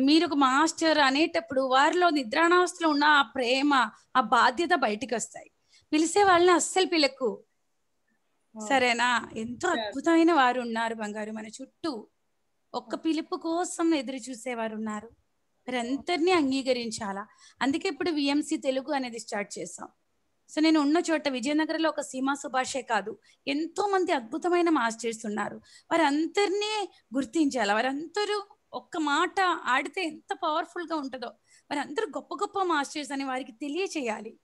S1: మీరు ఒక మాస్టర్ అనేటప్పుడు వారిలో నిద్రాణావస్థలో ఉన్న ఆ ప్రేమ, ఆ బాధ్యత బయటికి వస్తాయి. పిలిచే వాళ్ళని అస్సలు పిలకు, సరేనా? ఎంతో అద్భుతమైన వారు ఉన్నారు బంగారు మన చుట్టూ. ఒక్క పిలుపు కోసం ఎదురు చూసేవారు ఉన్నారు. వారందరినీ అంగీకరించాలా. అందుకే ఇప్పుడు విఎంసి తెలుగు అనేది స్టార్ట్ చేసాం. సో నేను ఉన్న చోట విజయనగరంలో ఒక సీమా సుభాషే కాదు, ఎంతో మంది అద్భుతమైన మాస్టర్స్ ఉన్నారు. వారందరినీ గుర్తించాలా. వారందరూ ఒక్క మాట ఆడితే ఎంత పవర్ఫుల్ గా ఉంటుందో, వారందరూ గొప్ప గొప్ప మాస్టర్స్ అని వారికి తెలియచేయాలి,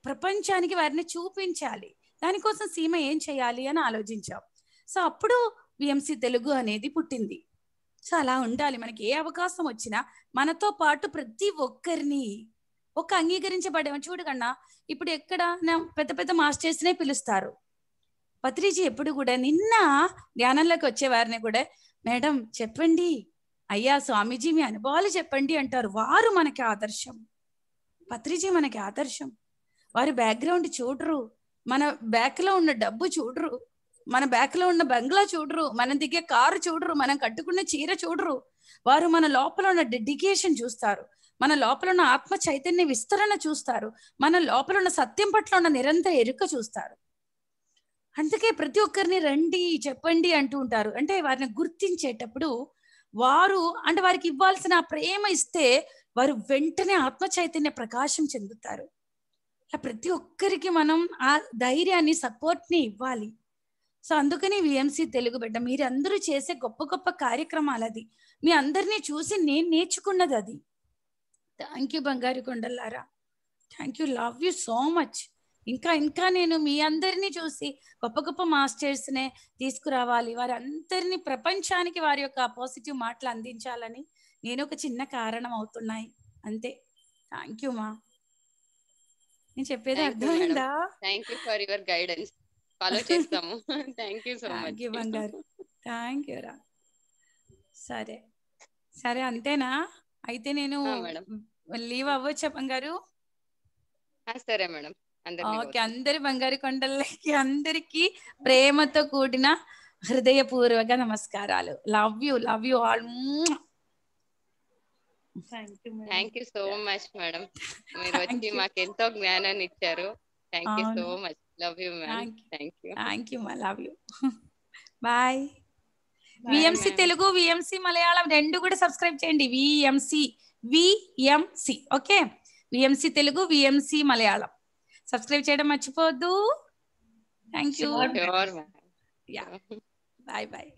S1: ప్రపంచానికి వారిని చూపించాలి. దానికోసం సీమ ఏం చేయాలి అని ఆలోచించాం. సో అప్పుడు విఎంసి తెలుగు అనేది పుట్టింది. సో అలా ఉండాలి. మనకి ఏ అవకాశం వచ్చినా మనతో పాటు ప్రతి ఒక్కరిని ఒక అంగీకరించబడేమో. చూడకన్నా ఇప్పుడు ఎక్కడ పెద్ద పెద్ద మాస్టర్స్నే పిలుస్తారు. పత్రిజీ ఎప్పుడు కూడా నిన్న ధ్యానంలోకి వచ్చే వారిని కూడా, మేడం చెప్పండి, అయ్యా స్వామీజీ మీ అనుభవాలు చెప్పండి అంటారు. వారు మనకి ఆదర్శం. పత్రిజీ మనకి ఆదర్శం. వారి బ్యాక్గ్రౌండ్ చూడరు, మన బ్యాక్ లో ఉన్న డబ్బు చూడరు, మన బ్యాక్ లో ఉన్న బంగ్లా చూడరు, మనం దిగే కారు చూడరు, మనం కట్టుకున్న చీర చూడరు. వారు మన లోపల ఉన్న డెడికేషన్ చూస్తారు, మన లోపల ఉన్న ఆత్మ చైతన్య విస్తరణ చూస్తారు, మన లోపల ఉన్న సత్యం పట్ల ఉన్న నిరంతర ఎరుక చూస్తారు. అందుకే ప్రతి ఒక్కరిని రండి చెప్పండి అంటూ ఉంటారు. అంటే వారిని గుర్తించేటప్పుడు వారు అంటే వారికి ఇవ్వాల్సిన ప్రేమ ఇస్తే వారు వెంటనే ఆత్మ చైతన్య ప్రకాశం చెందుతారు. ప్రతి ఒక్కరికి మనం ఆ ధైర్యాన్ని, సపోర్ట్ ని ఇవ్వాలి. సో అందుకని విఎంసి తెలుగు బిడ్డ మీరందరూ చేసే గొప్ప గొప్ప కార్యక్రమాలు అది. మీ అందరినీ చూసి నేను నేర్చుకున్నది అది. థ్యాంక్ యూ బంగారు కొండలారా, thank you, love you so much. ఇంకా ఇంకా నేను మీ అందరినీ చూసి గొప్ప గొప్ప మాస్టర్స్ నే తీసుకురావాలి, వారందరినీ ప్రపంచానికి వారి యొక్క పాజిటివ్ మాటలు అందించాలని నేను ఒక చిన్న కారణం అవుతున్నాయి అంతే. థ్యాంక్ యూ మా. నేను చెప్పేది అర్థమైందా?
S3: Thank you for your guidance, follow చేస్తాము. Thank you so much.
S1: Thank you బంగారు, థ్యాంక్ యూ రా. సరే సరే అంతేనా? అయితే నేను లీవ్ అవ్వచ్చా బంగారు?
S3: సరే మేడం.
S1: ఓకే, అందరి బంగారు కొండలకి అందరికి ప్రేమతో కూడిన హృదయపూర్వక నమస్కారాలు. Love you all.
S3: Thank you so much madam. మీరు వచ్చి మాకు ఎంతో జ్ఞానాన్ని ఇచ్చారు. Thank you so much. Love you ma'am.
S1: Thank you మా love you. Bye. VMC Telugu, VMC Malayalam రెండు కూడా సబ్స్క్రైబ్ చేయండి. VMC okay. VMC Telugu, VMC Malayalam subscribe చేయడం మర్చిపోవద్దు. Thank you. Bye bye.